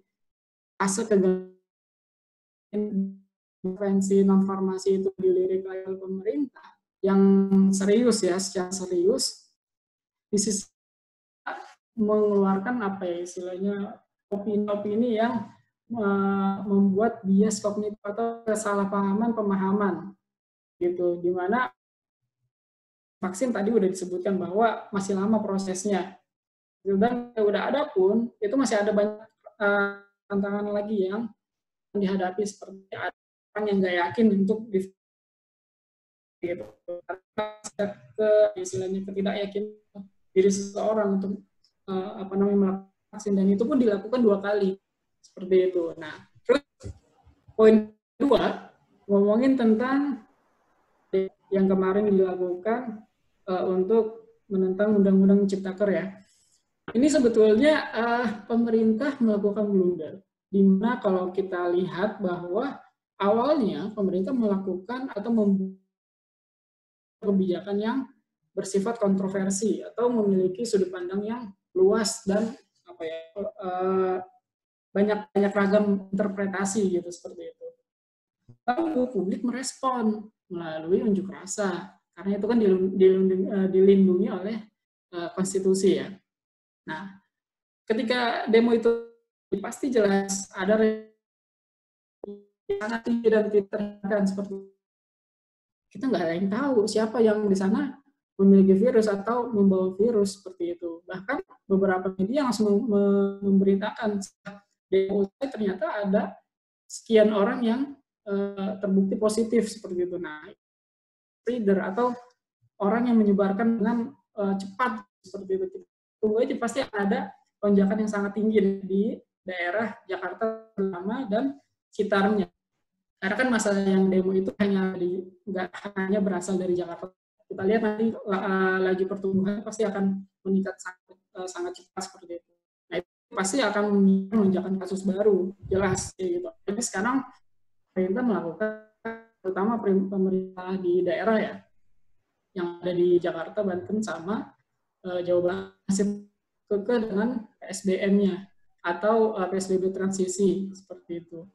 fase intervensi non farmasi itu dilirik oleh pemerintah yang serius ya, secara serius di sisi mengeluarkan istilahnya opini-opini yang membuat bias kognitif atau kesalahpahaman pemahaman gitu, di mana vaksin tadi udah disebutkan bahwa masih lama prosesnya dan udah ada pun itu masih ada banyak tantangan lagi yang dihadapi, seperti orang yang nggak yakin untuk gitu. Istilahnya ketidakyakinan diri seseorang untuk melakukan vaksin, dan itu pun dilakukan 2 kali seperti itu. Nah, terus poin 2 ngomongin tentang yang kemarin dilakukan untuk menentang Undang-Undang Ciptaker ya. Ini sebetulnya pemerintah melakukan blunder, di mana kalau kita lihat bahwa awalnya pemerintah melakukan atau membuat kebijakan yang bersifat kontroversi atau memiliki sudut pandang yang luas dan banyak ragam interpretasi gitu, seperti itu. Lalu publik merespon melalui unjuk rasa, karena itu kan dilindungi oleh konstitusi ya. Nah, ketika demo itu pasti jelas ada sangat tinggi dan tidak seperti itu. Kita nggak ada yang tahu siapa yang di sana memiliki virus atau membawa virus seperti itu. Bahkan beberapa media langsung memberitakan demo ternyata ada sekian orang yang terbukti positif seperti itu. Nah, spreader atau orang yang menyebarkan dengan cepat seperti itu. Tunggu aja, pasti ada lonjakan yang sangat tinggi di daerah Jakarta terutama dan sekitarnya. Karena kan masalah yang demo itu nggak hanya berasal dari Jakarta. Kita lihat nanti lagi pertumbuhan pasti akan meningkat sangat cepat seperti itu. Nah, itu pasti akan melonjakkan kasus baru, jelas gitu. Jadi sekarang pemerintah melakukan, terutama pemerintah di daerah ya, yang ada di Jakarta, Banten, sama Jawa Barat, masih kekeh dengan PSBM-nya atau PSBB transisi seperti itu.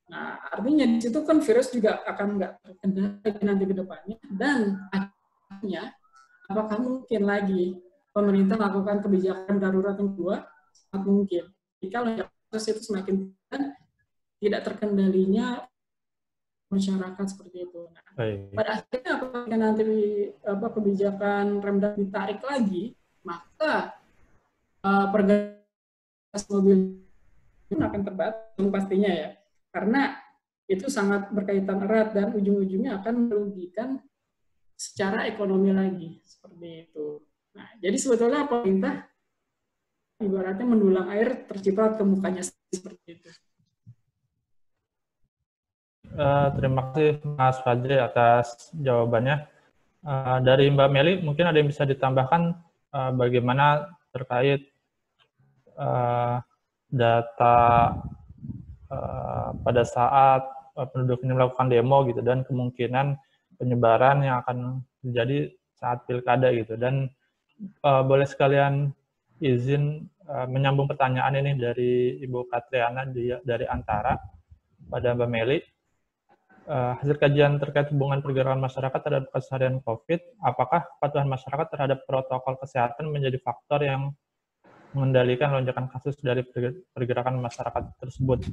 Nah, artinya di situ kan virus juga akan nggak terkendali nanti ke depannya, dan akhirnya apakah mungkin lagi pemerintah melakukan kebijakan darurat yang kedua? Sangat mungkin. Jika kasus itu semakin tidak terkendalinya masyarakat seperti itu. Nah, pada akhirnya apabila nanti kebijakan rem darurat ditarik lagi, maka pergerakan mobil itu akan terbatas pastinya ya, karena itu sangat berkaitan erat dan ujung-ujungnya akan merugikan secara ekonomi lagi seperti itu. Nah, jadi sebetulnya pemerintah ibaratnya mendulang air terciprat ke mukanya seperti itu. Terima kasih Mas Fadri atas jawabannya. Dari Mbak Meli, mungkin ada yang bisa ditambahkan bagaimana terkait data pada saat penduduk ini melakukan demo gitu, dan kemungkinan penyebaran yang akan terjadi saat pilkada gitu. Dan boleh sekalian izin menyambung pertanyaan ini dari Ibu Katriana dari Antara pada Mbak Meli. Hasil kajian terkait hubungan pergerakan masyarakat terhadap keseharian COVID, apakah kepatuhan masyarakat terhadap protokol kesehatan menjadi faktor yang mengendalikan lonjakan kasus dari pergerakan masyarakat tersebut?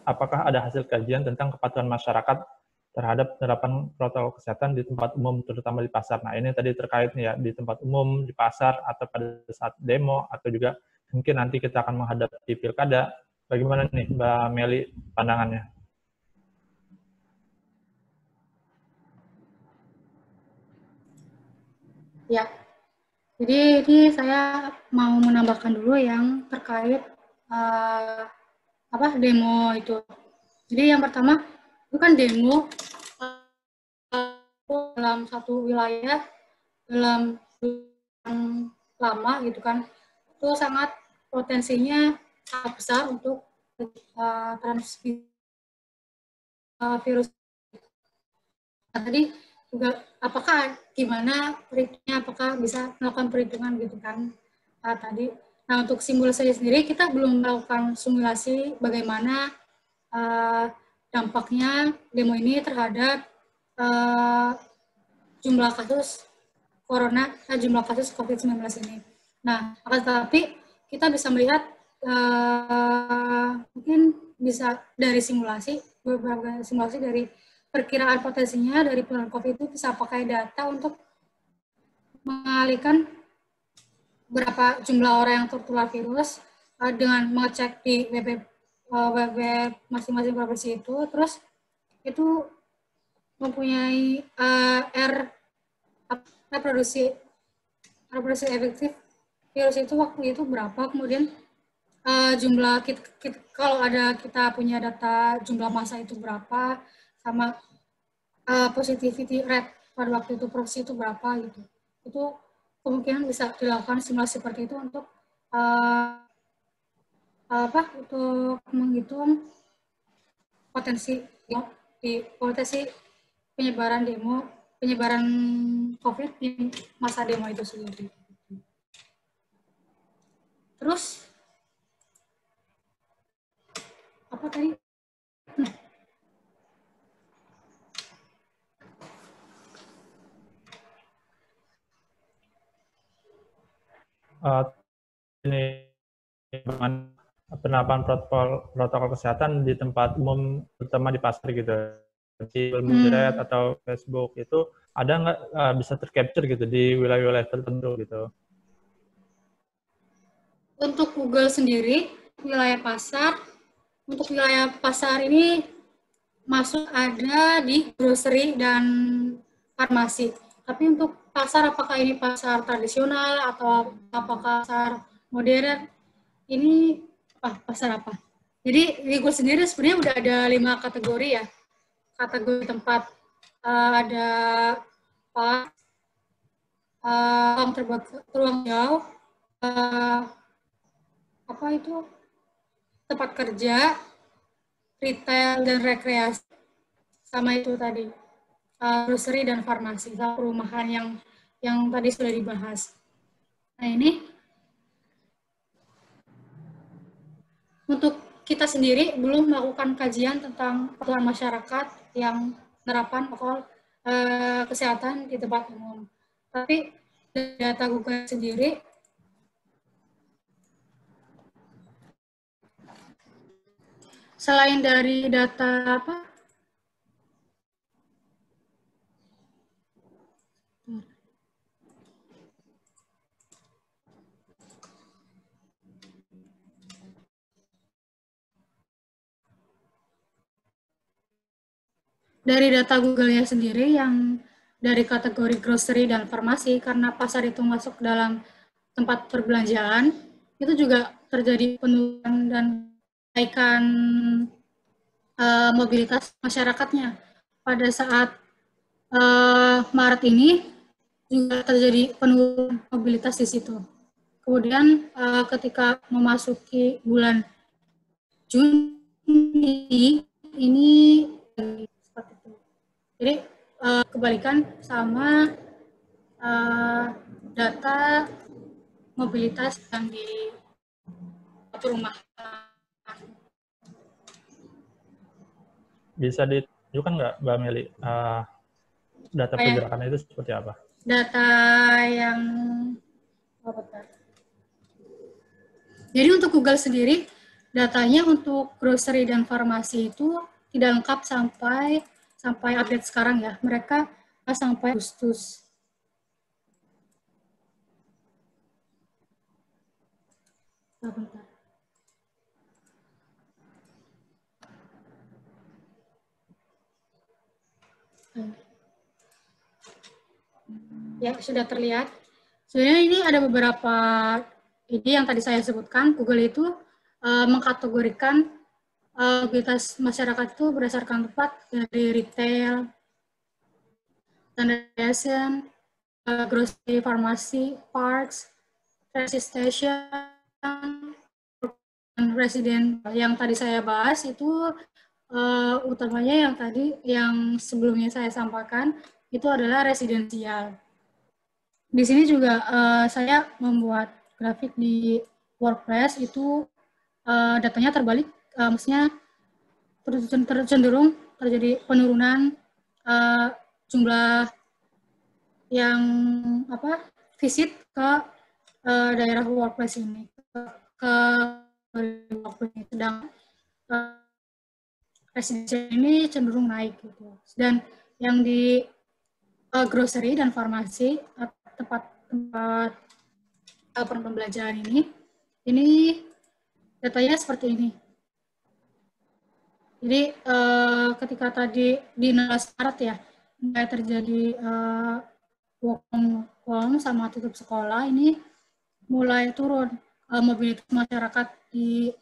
Apakah ada hasil kajian tentang kepatuhan masyarakat terhadap penerapan protokol kesehatan di tempat umum, terutama di pasar? Nah, ini tadi terkait nih ya, di tempat umum, di pasar, atau pada saat demo, atau juga mungkin nanti kita akan menghadapi pilkada. Bagaimana nih Mbak Meli pandangannya? Ya, jadi ini saya mau menambahkan dulu yang terkait demo itu. Jadi yang pertama itu kan demo dalam satu wilayah dalam yang lama gitu kan, itu sangat potensinya sangat besar untuk transmisi virus. Nah, tadi juga apakah gimana perhitungnya, apakah bisa melakukan perhitungan gitu kan tadi. Nah, untuk simulasi sendiri kita belum melakukan simulasi bagaimana dampaknya demo ini terhadap jumlah kasus corona, jumlah kasus COVID-19 ini. Nah, akan tetapi kita bisa melihat mungkin bisa dari simulasi, beberapa simulasi dari perkiraan potensinya dari penularan COVID itu bisa pakai data untuk mengalihkan berapa jumlah orang yang tertular virus dengan mengecek di web masing-masing provinsi itu, terus itu mempunyai reproduksi efektif virus itu waktu itu berapa, kemudian jumlah kalau kita punya data jumlah massa itu berapa, sama positivity rate pada waktu itu provinsi itu berapa gitu. Itu kemungkinan bisa dilakukan simulasi seperti itu untuk untuk menghitung potensi penyebaran COVID di masa demo itu sendiri. Terus apa tadi? Ini penerapan protokol kesehatan di tempat umum, terutama di pasar gitu, di Internet atau Facebook itu ada nggak bisa tercapture gitu di wilayah-wilayah tertentu gitu? Untuk Google sendiri, wilayah pasar ini masuk ada di grocery dan farmasi. Tapi untuk pasar, apakah ini pasar tradisional atau apakah pasar modern, ini pasar apa? Jadi di Google sendiri sebenarnya udah ada 5 kategori ya. Kategori tempat ada ruang jauh, tempat kerja, retail dan rekreasi, sama itu tadi grocery dan farmasi, perumahan yang tadi sudah dibahas. Nah ini untuk kita sendiri belum melakukan kajian tentang kebutuhan masyarakat yang menerapkan protokol kesehatan di tempat umum. Tapi dari data Google sendiri, selain dari data dari data Google-nya sendiri yang dari kategori grocery dan farmasi, karena pasar itu masuk dalam tempat perbelanjaan, itu juga terjadi penurunan dan kenaikan mobilitas masyarakatnya. Pada saat Maret ini juga terjadi penurunan mobilitas di situ. Kemudian ketika memasuki bulan Juni ini seperti itu. Jadi kebalikan sama data mobilitas yang di rumah. Bisa ditunjukkan nggak, Mbak Meli, data pergerakan itu seperti apa? Data yang jadi untuk Google sendiri, datanya untuk grocery dan farmasi itu tidak lengkap sampai update sekarang ya. Mereka sampai Agustus. Bentar. Ya, sudah terlihat. Sebenarnya ini ada beberapa ide yang tadi saya sebutkan. Google itu mengkategorikan mobilitas masyarakat itu berdasarkan tempat dari retail, transportation, grocery, farmasi, parks, transit station, resident. Yang tadi saya bahas itu utamanya yang sebelumnya saya sampaikan itu adalah residensial. Di sini juga saya membuat grafik di WordPress itu datanya terbalik, maksudnya cenderung terjadi penurunan jumlah yang visit ke daerah WordPress ini, ke WordPress ini. Sedang residensial ini cenderung naik gitu. Dan yang di grocery dan farmasi, tempat pembelajaran ini datanya seperti ini. Jadi ketika tadi di 16 Maret ya, mulai terjadi work from home sama tutup sekolah, ini mulai turun mobilitas masyarakat di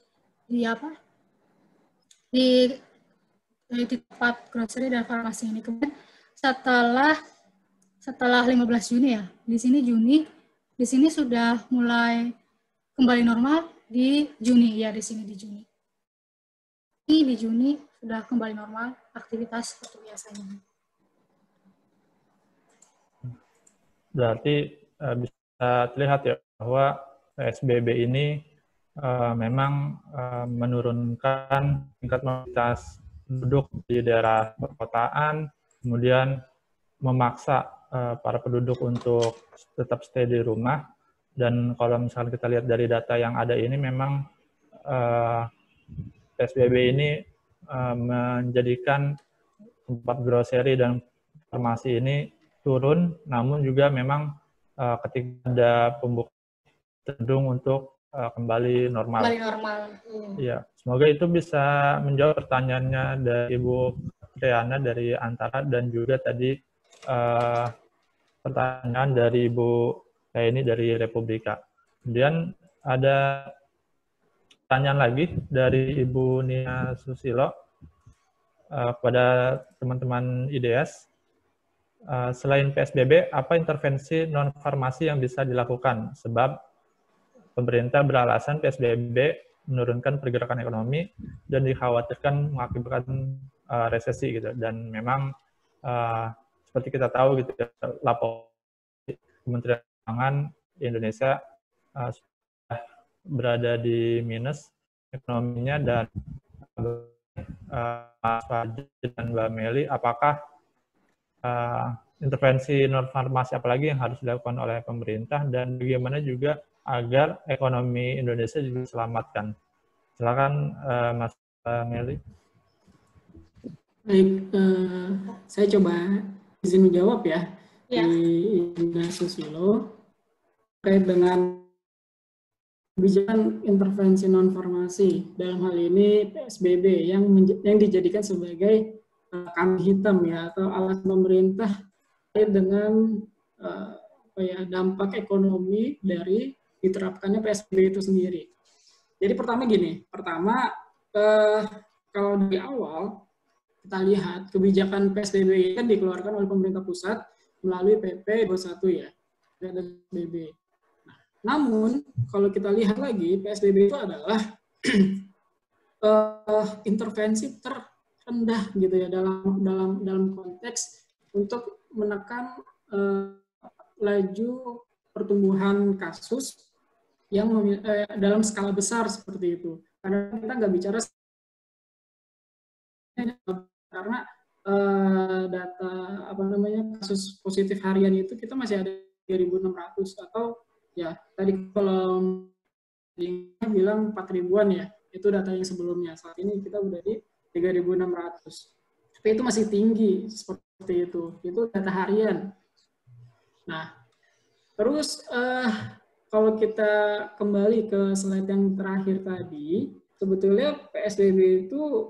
tempat grocery dan farmasi ini. Kemudian setelah 15 Juni ya, di sini sudah mulai kembali normal di Juni ya, di Juni sudah kembali normal aktivitas seperti biasanya. Berarti bisa terlihat ya bahwa PSBB ini memang menurunkan tingkat mobilitas penduduk di daerah perkotaan, kemudian memaksa para penduduk untuk tetap stay di rumah. Dan kalau misalkan kita lihat dari data yang ada ini, memang PSBB ini menjadikan tempat grocery dan farmasi ini turun, namun juga memang ketika ada pembukaan cenderung untuk kembali normal. Ya, semoga itu bisa menjawab pertanyaannya dari Ibu Triana dari Antara, dan juga tadi pertanyaan dari Ibu ini dari Republika. Kemudian ada pertanyaan lagi dari Ibu Nia Susilo kepada teman-teman IDS. Selain PSBB, apa intervensi non-farmasi yang bisa dilakukan? Sebab pemerintah beralasan PSBB menurunkan pergerakan ekonomi dan dikhawatirkan mengakibatkan resesi gitu. Dan memang seperti kita tahu gitu, lapor Kementerian Keuangan Indonesia sudah berada di minus ekonominya, dan Mas Fadil dan Mbak Meli, apakah intervensi non-farmasi apalagi yang harus dilakukan oleh pemerintah, dan bagaimana juga agar ekonomi Indonesia juga diselamatkan? Silakan Mas Meli. Baik, saya coba izin menjawab ya. Di Ina Susilo terkait dengan kebijakan intervensi non-farmasi, dalam hal ini PSBB yang dijadikan sebagai kambing hitam ya, atau alat pemerintah terkait dengan dampak ekonomi dari diterapkannya PSBB itu sendiri. Jadi pertama kalau di awal kita lihat kebijakan PSBB kan dikeluarkan oleh pemerintah pusat melalui PP 21 ya, PSBB. Namun kalau kita lihat lagi, PSBB itu adalah intervensi terendah gitu ya, dalam konteks untuk menekan laju pertumbuhan kasus yang dalam skala besar seperti itu. Karena kita nggak bicara karena data kasus positif harian itu kita masih ada 3.600, atau ya tadi kalau bilang 4.000-an ya, itu data yang sebelumnya. Saat ini kita udah di 3.600. Tapi itu masih tinggi seperti itu. Itu data harian. Nah, terus kalau kita kembali ke slide yang terakhir tadi, sebetulnya PSBB itu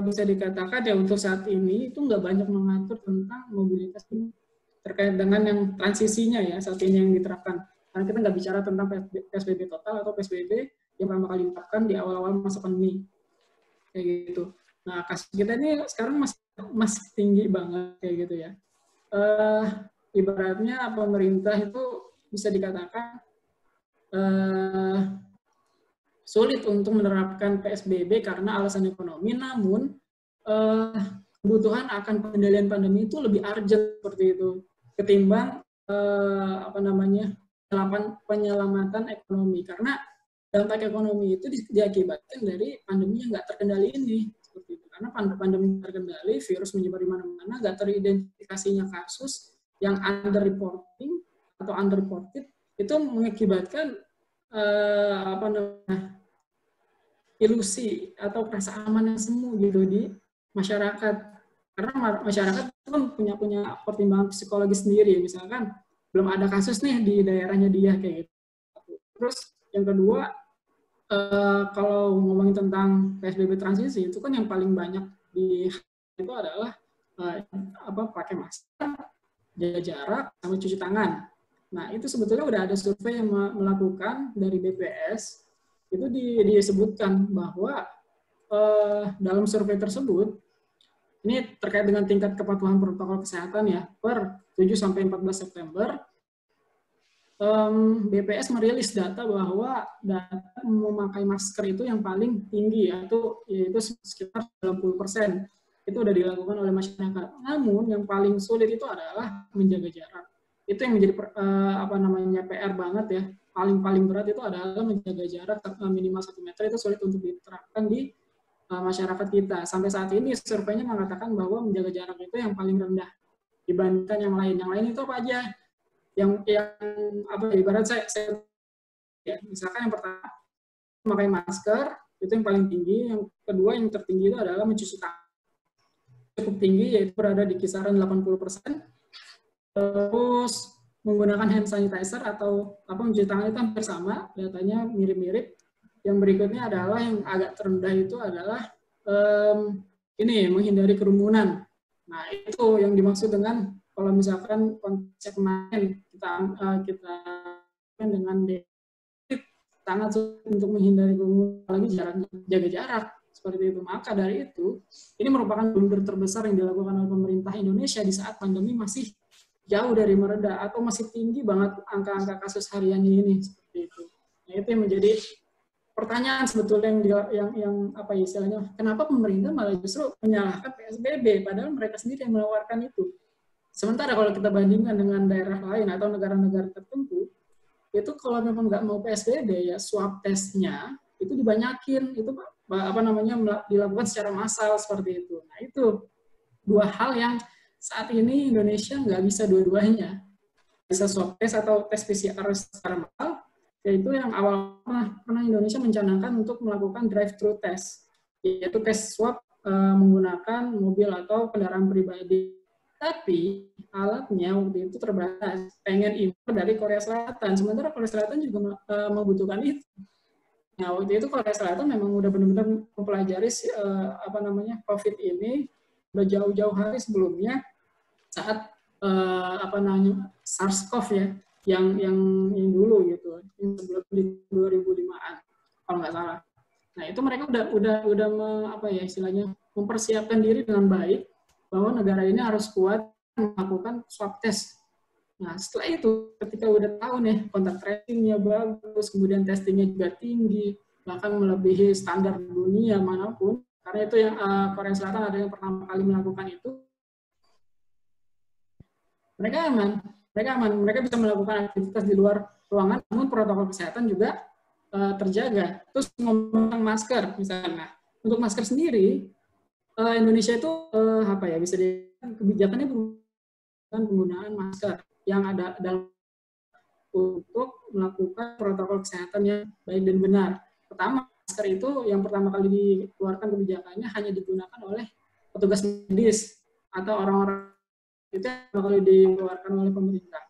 bisa dikatakan ya untuk saat ini itu nggak banyak mengatur tentang mobilitas ini, terkait dengan yang transisinya ya saat ini yang diterapkan. Karena kita nggak bicara tentang PSBB total atau PSBB yang pertama kali diterapkan di awal-awal masa pandemi. Kayak gitu. Nah, kasus kita ini sekarang masih tinggi banget kayak gitu ya. Ibaratnya pemerintah itu bisa dikatakan sulit untuk menerapkan PSBB karena alasan ekonomi, namun kebutuhan akan pengendalian pandemi itu lebih urgent seperti itu ketimbang penyelamatan ekonomi, karena dampak ekonomi itu diakibatkan dari pandemi yang nggak terkendali ini seperti itu. Karena pandemi terkendali, virus menyebar di mana-mana, nggak teridentifikasinya kasus yang underreporting atau underreported, itu mengakibatkan ilusi atau rasa aman yang semu gitu di masyarakat. Karena masyarakat itu kan punya pertimbangan psikologis sendiri, misalkan belum ada kasus nih di daerahnya dia kayak gitu. Terus yang kedua, kalau ngomongin tentang PSBB transisi itu kan yang paling banyak itu adalah pakai masker, jaga jarak, sama cuci tangan. Nah itu sebetulnya udah ada survei yang melakukan dari BPS, itu disebutkan bahwa dalam survei tersebut ini terkait dengan tingkat kepatuhan protokol kesehatan ya per 7-14 September. BPS merilis data bahwa data memakai masker itu yang paling tinggi yaitu sekitar 90%. Itu sudah dilakukan oleh masyarakat. Namun yang paling sulit itu adalah menjaga jarak. Itu yang menjadi PR banget ya. Paling berat itu adalah menjaga jarak minimal 1 meter, itu sulit untuk diterapkan di masyarakat kita. Sampai saat ini surveinya mengatakan bahwa menjaga jarak itu yang paling rendah dibandingkan yang lain. Yang lain itu apa aja? Yang ibarat saya ya, misalkan yang pertama memakai masker itu yang paling tinggi, yang kedua yang tertinggi itu adalah mencuci tangan cukup tinggi, yaitu berada di kisaran 80%. Terus menggunakan hand sanitizer atau mencuci tangan itu hampir sama, datanya mirip-mirip. Yang berikutnya adalah yang agak terendah itu adalah menghindari kerumunan. Nah itu yang dimaksud dengan kalau misalkan konsep main kita dengan sangat sulit untuk menghindari kerumunan, lagi jaga jarak seperti itu. Maka dari itu ini merupakan blunder terbesar yang dilakukan oleh pemerintah Indonesia di saat pandemi masih jauh dari mereda atau masih tinggi banget angka-angka kasus hariannya ini seperti itu. Nah itu yang menjadi pertanyaan sebetulnya yang istilahnya, kenapa pemerintah malah justru menyalahkan PSBB padahal mereka sendiri yang menawarkan itu. Sementara kalau kita bandingkan dengan daerah lain atau negara-negara tertentu, itu kalau memang nggak mau PSBB ya swab testnya itu dibanyakin, itu dilakukan secara massal seperti itu. Nah itu dua hal yang saat ini Indonesia nggak bisa dua-duanya, bisa swab test atau tes PCR secara massal, yaitu yang awal pernah Indonesia mencanangkan untuk melakukan drive-thru test, yaitu tes swab menggunakan mobil atau kendaraan pribadi. Tapi alatnya waktu itu terbatas, pengen impor dari Korea Selatan, sementara Korea Selatan juga membutuhkan itu. Nah waktu itu Korea Selatan memang udah benar-benar mempelajari COVID ini udah jauh-jauh hari sebelumnya saat SARS-CoV ya, yang dulu gitu, yang sebelum di 2005-an kalau nggak salah. Nah itu mereka udah mempersiapkan diri dengan baik bahwa negara ini harus kuat melakukan swab test. Nah setelah itu ketika udah tahu nih kontak tracing-nya bagus, kemudian testingnya juga tinggi, bahkan melebihi standar dunia manapun, karena itu yang Korea Selatan ada yang pertama kali melakukan itu, mereka aman, mereka bisa melakukan aktivitas di luar ruangan, namun protokol kesehatan juga terjaga. Terus ngomong masker misalnya, untuk masker sendiri Indonesia itu bisa kebijakannya bukan penggunaan masker yang ada dalam untuk melakukan protokol kesehatan yang baik dan benar. Pertama, masker itu yang pertama kali dikeluarkan kebijakannya hanya digunakan oleh petugas medis atau orang-orang, itu yang pertama kali dikeluarkan oleh pemerintah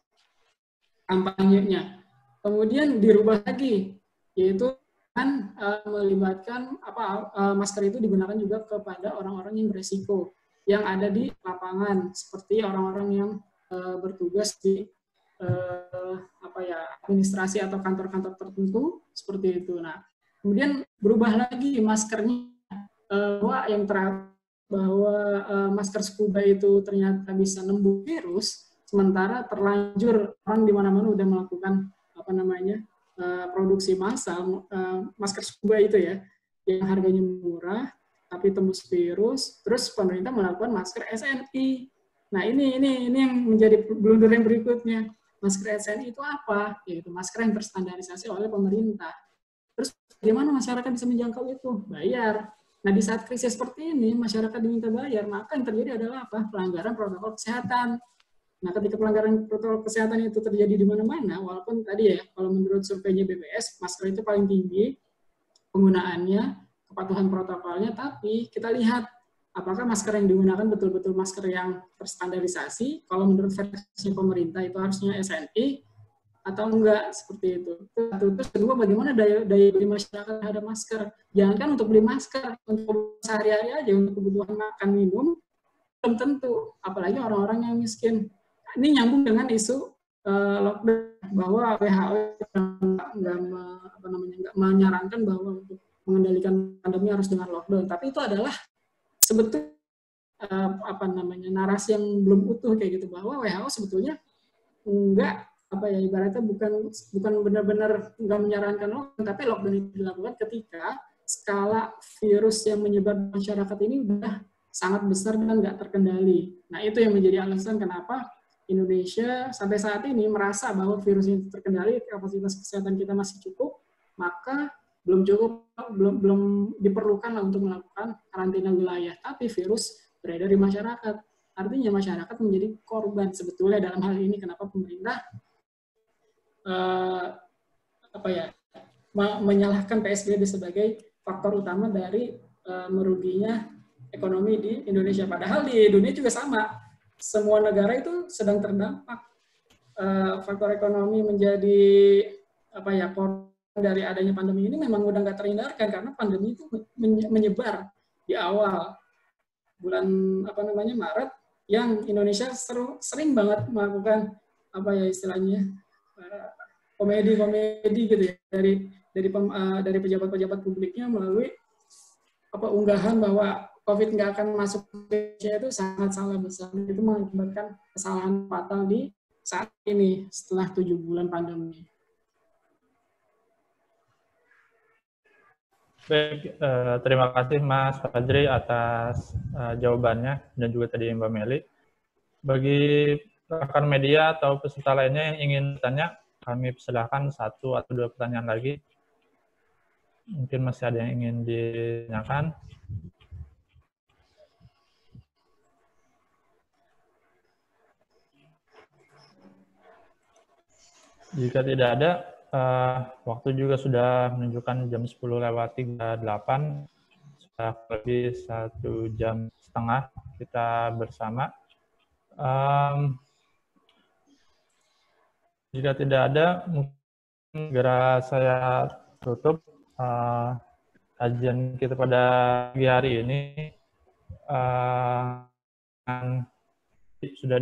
kampanyenya. Kemudian dirubah lagi, yaitu kan melibatkan masker itu digunakan juga kepada orang-orang yang beresiko yang ada di lapangan, seperti orang-orang yang bertugas di administrasi atau kantor-kantor tertentu seperti itu. Nah kemudian berubah lagi maskernya, bahwa masker scuba itu ternyata bisa nembus virus, sementara terlanjur orang di mana-mana udah melakukan produksi massal masker scuba itu ya, yang harganya murah tapi tembus virus. Terus pemerintah melakukan masker SNI. Nah ini yang menjadi blunder yang berikutnya. Masker SNI itu apa? Yaitu masker yang terstandarisasi oleh pemerintah. Terus bagaimana masyarakat bisa menjangkau itu? Bayar. Nah di saat krisis seperti ini masyarakat diminta bayar, maka yang terjadi adalah apa? Pelanggaran protokol kesehatan. Nah, ketika pelanggaran protokol kesehatan itu terjadi di mana-mana, walaupun tadi ya, kalau menurut surveinya BPS, masker itu paling tinggi penggunaannya, kepatuhan protokolnya, tapi kita lihat apakah masker yang digunakan betul-betul masker yang terstandarisasi. Kalau menurut versi pemerintah itu harusnya SNI, atau enggak, seperti itu. Terus kedua, bagaimana daya beli masyarakat terhadap masker? Jangan kan untuk beli masker, untuk sehari-hari aja, untuk kebutuhan makan minum belum tentu, apalagi orang-orang yang miskin. Ini nyambung dengan isu lockdown, bahwa WHO nggak menyarankan bahwa untuk mengendalikan pandemi harus dengan lockdown, tapi itu adalah sebetulnya narasi yang belum utuh kayak gitu, bahwa WHO sebetulnya enggak ibaratnya bukan benar-benar nggak menyarankan lockdown, tapi lockdown itu dilakukan ketika skala virus yang menyebar di masyarakat ini udah sangat besar dan nggak terkendali. Nah, itu yang menjadi alasan kenapa Indonesia sampai saat ini merasa bahwa virus ini terkendali, kapasitas kesehatan kita masih cukup, maka belum diperlukan untuk melakukan karantina wilayah. Tapi virus beredar di masyarakat. Artinya masyarakat menjadi korban sebetulnya dalam hal ini. Kenapa pemerintah menyalahkan PSBB sebagai faktor utama dari meruginya ekonomi di Indonesia. Padahal di dunia juga sama. Semua negara itu sedang terdampak. Faktor ekonomi menjadi korban dari adanya pandemi ini memang udah nggak terhindarkan, karena pandemi itu menyebar di awal bulan Maret, yang Indonesia sering banget melakukan istilahnya komedi gitu ya dari pejabat-pejabat publiknya melalui unggahan bahwa COVID nggak akan masuk ke Indonesia, itu sangat salah besar. Itu mengakibatkan kesalahan fatal di saat ini setelah 7 bulan pandemi. Baik, terima kasih Mas Fajri atas jawabannya dan juga tadi Mbak Meli. Bagi rekan media atau peserta lainnya yang ingin bertanya, kami persilahkan 1 atau 2 pertanyaan lagi. Mungkin masih ada yang ingin ditanyakan. Jika tidak ada, waktu juga sudah menunjukkan jam 10:38, sudah lebih 1 jam setengah kita bersama. Jika tidak ada, mungkin segera saya tutup kajian kita pada pagi hari ini. Sudah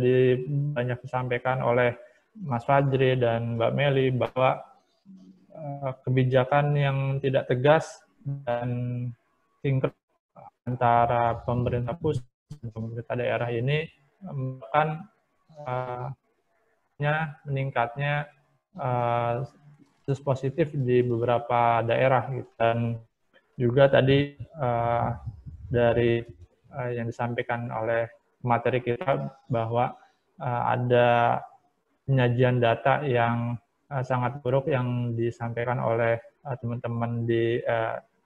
banyak disampaikan oleh Mas Fajri dan Mbak Meli bahwa kebijakan yang tidak tegas dan sinkron antara pemerintah pusat dan pemerintah daerah ini menyebabkan meningkatnya kasus positif di beberapa daerah. Dan juga tadi dari yang disampaikan oleh materi kita bahwa ada penyajian data yang sangat buruk yang disampaikan oleh teman-teman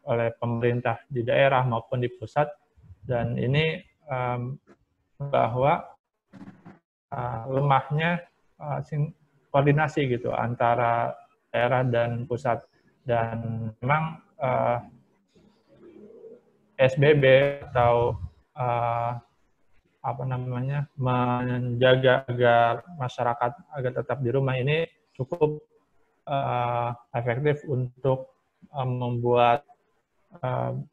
oleh pemerintah di daerah maupun di pusat, dan ini bahwa lemahnya koordinasi gitu antara daerah dan pusat, dan memang PSBB atau menjaga agar masyarakat agar tetap di rumah ini cukup efektif untuk membuat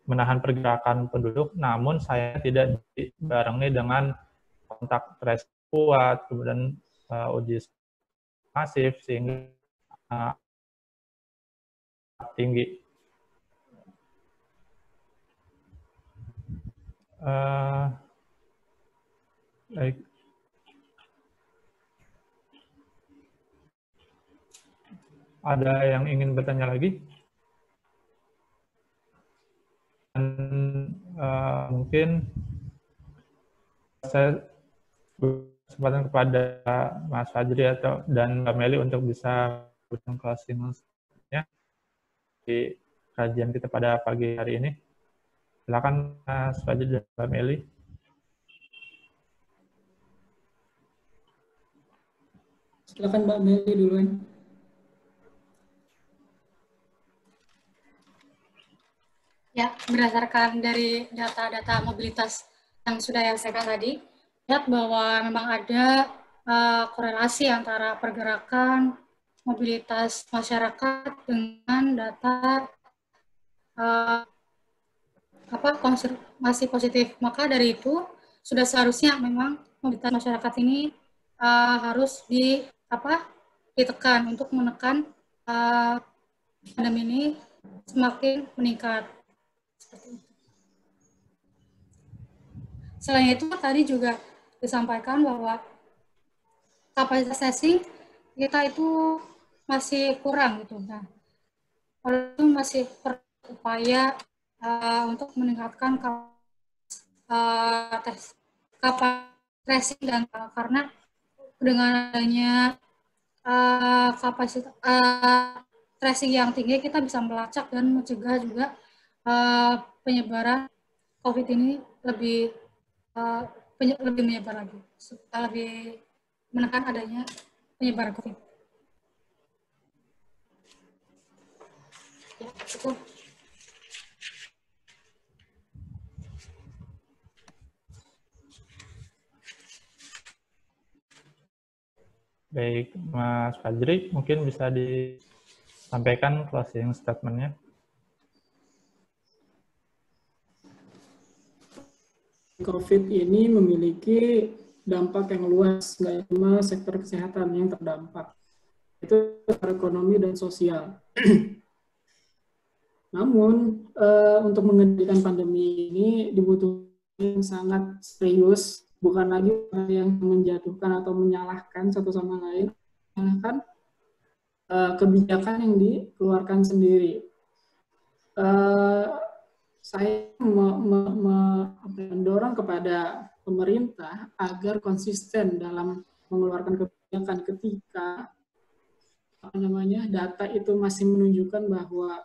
menahan pergerakan penduduk, namun saya tidak dibarengi dengan kontak tracing kuat, kemudian uji masif sehingga tinggi. Baik. Ada yang ingin bertanya lagi? Dan, mungkin saya kesempatan kepada Mas Fajri dan Mbak Meli untuk bisa berikan closing-nya di kajian kita pada pagi hari ini. Silakan Mas Fajri dan Mbak Meli. Silakan Mbak Meli duluan. Ya, berdasarkan dari data-data mobilitas yang sudah saya sampaikan tadi, lihat bahwa memang ada korelasi antara pergerakan mobilitas masyarakat dengan data konfirmasi positif. Maka dari itu sudah seharusnya memang mobilitas masyarakat ini harus ditekan untuk menekan pandemi ini semakin meningkat. Selain itu tadi juga disampaikan bahwa kapasitas testing kita itu masih kurang gitu. Nah, itu masih berupaya untuk meningkatkan kapasitas tracing dan karena dengan adanya kapasitas tracing yang tinggi kita bisa melacak dan mencegah juga penyebaran COVID ini lebih menyebar lagi, lebih menekan adanya penyebaran COVID. Ya, cukup. Baik, Mas Fajri, mungkin bisa disampaikan closing statement-nya. COVID ini memiliki dampak yang luas, nggak cuma sektor kesehatan yang terdampak. Itu ekonomi dan sosial. Namun, untuk mengendalikan pandemi ini dibutuhkan sangat serius, bukan lagi yang menjatuhkan atau menyalahkan satu sama lain, menyalahkan kebijakan yang dikeluarkan sendiri. Saya mendorong kepada pemerintah agar konsisten dalam mengeluarkan kebijakan ketika data itu masih menunjukkan bahwa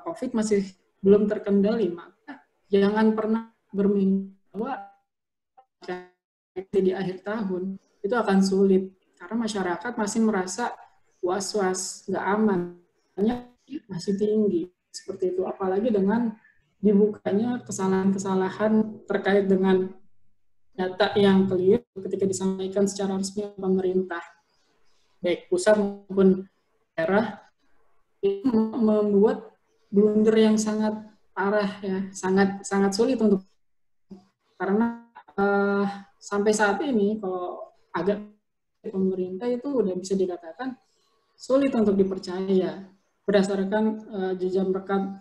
COVID masih belum terkendali, maka jangan pernah bermimpi bahwa di akhir tahun itu akan sulit karena masyarakat masih merasa was-was, nggak aman, masih tinggi seperti itu. Apalagi dengan dibukanya kesalahan-kesalahan terkait dengan data yang keliru ketika disampaikan secara resmi oleh pemerintah, baik pusat maupun daerah, itu membuat blunder yang sangat parah ya, sangat sulit untuk karena sampai saat ini kalau agak pemerintah itu udah bisa dikatakan sulit untuk dipercaya berdasarkan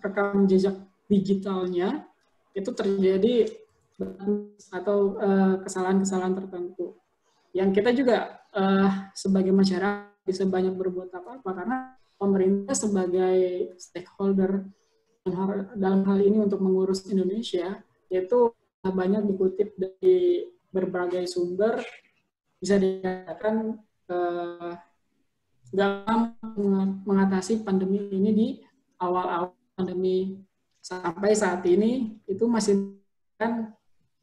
rekam jejak digitalnya itu terjadi atau kesalahan-kesalahan tertentu yang kita juga sebagai masyarakat bisa banyak berbuat apa-apa karena pemerintah sebagai stakeholder dalam hal ini untuk mengurus Indonesia itu banyak dikutip dari berbagai sumber, bisa dikatakan dalam mengatasi pandemi ini di awal-awal pandemi sampai saat ini itu masih kan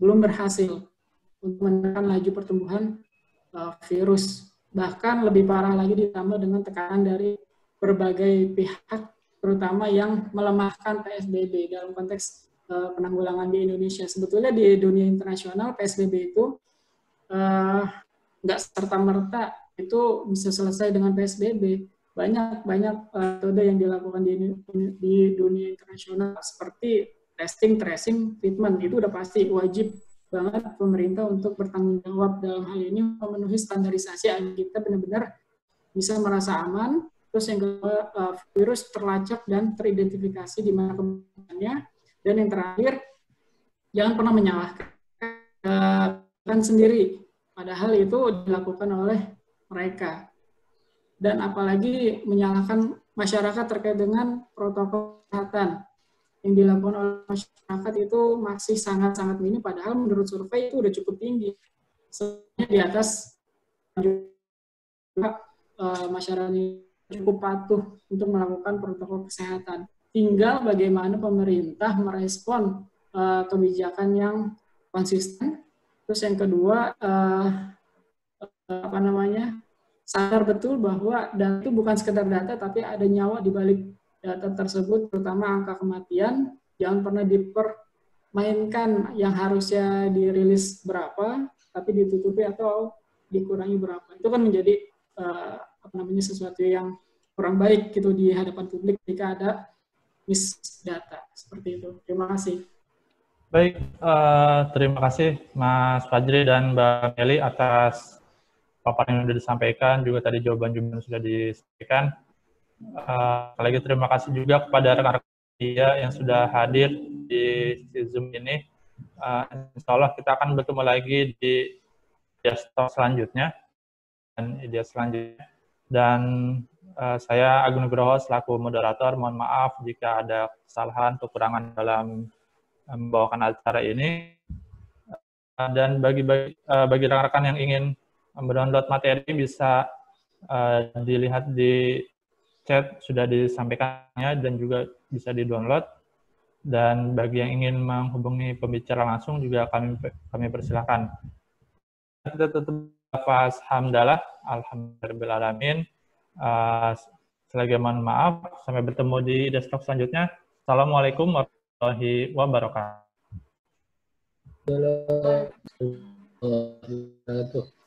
belum berhasil untuk menekan laju pertumbuhan virus. Bahkan lebih parah lagi ditambah dengan tekanan dari berbagai pihak, terutama yang melemahkan PSBB dalam konteks penanggulangan di Indonesia. Sebetulnya di dunia internasional PSBB itu nggak serta-merta itu bisa selesai dengan PSBB. Banyak metode yang dilakukan di dunia internasional seperti testing, tracing, treatment. Itu udah pasti wajib banget pemerintah untuk bertanggung jawab dalam hal ini memenuhi standarisasi agar kita benar-benar bisa merasa aman. Terus yang kedua, virus terlacak dan teridentifikasi di mana kebenarannya. Dan yang terakhir, jangan pernah menyalahkan sendiri. Padahal itu dilakukan oleh mereka. Dan apalagi menyalahkan masyarakat terkait dengan protokol kesehatan yang dilakukan oleh masyarakat itu masih sangat-sangat minim, padahal menurut survei itu udah cukup tinggi. Sebenarnya di atas juga masyarakat cukup patuh untuk melakukan protokol kesehatan. Tinggal bagaimana pemerintah merespon kebijakan yang konsisten. Terus yang kedua, sadar betul bahwa data itu bukan sekedar data, tapi ada nyawa di balik data tersebut, terutama angka kematian. Jangan pernah dipermainkan yang harusnya dirilis berapa, tapi ditutupi atau dikurangi berapa. Itu kan menjadi sesuatu yang kurang baik gitu di hadapan publik jika ada miss data seperti itu. Terima kasih. Baik, terima kasih Mas Fajri dan Mbak Meli atas paparan yang sudah disampaikan, juga tadi jawaban-jawaban yang sudah disampaikan. Lagi terima kasih juga kepada rekan-rekan media yang sudah hadir di Zoom ini. Insya Allah kita akan bertemu lagi di desktop selanjutnya dan ide selanjutnya. Dan saya Agung Nugroho selaku moderator, mohon maaf jika ada kesalahan atau kekurangan dalam membawakan acara ini. Dan bagi rekan-rekan yang ingin mendownload materi bisa dilihat di chat sudah disampaikannya dan juga bisa di-download. Dan bagi yang ingin menghubungi pembicara langsung juga kami persilakan. Kita tutup lafaz hamdalah, alhamdulillahirrahmanirrahim. Selagi mohon maaf, sampai bertemu di desktop selanjutnya. Assalamualaikum warahmatullahi wabarakatuh. Wabarakatuh.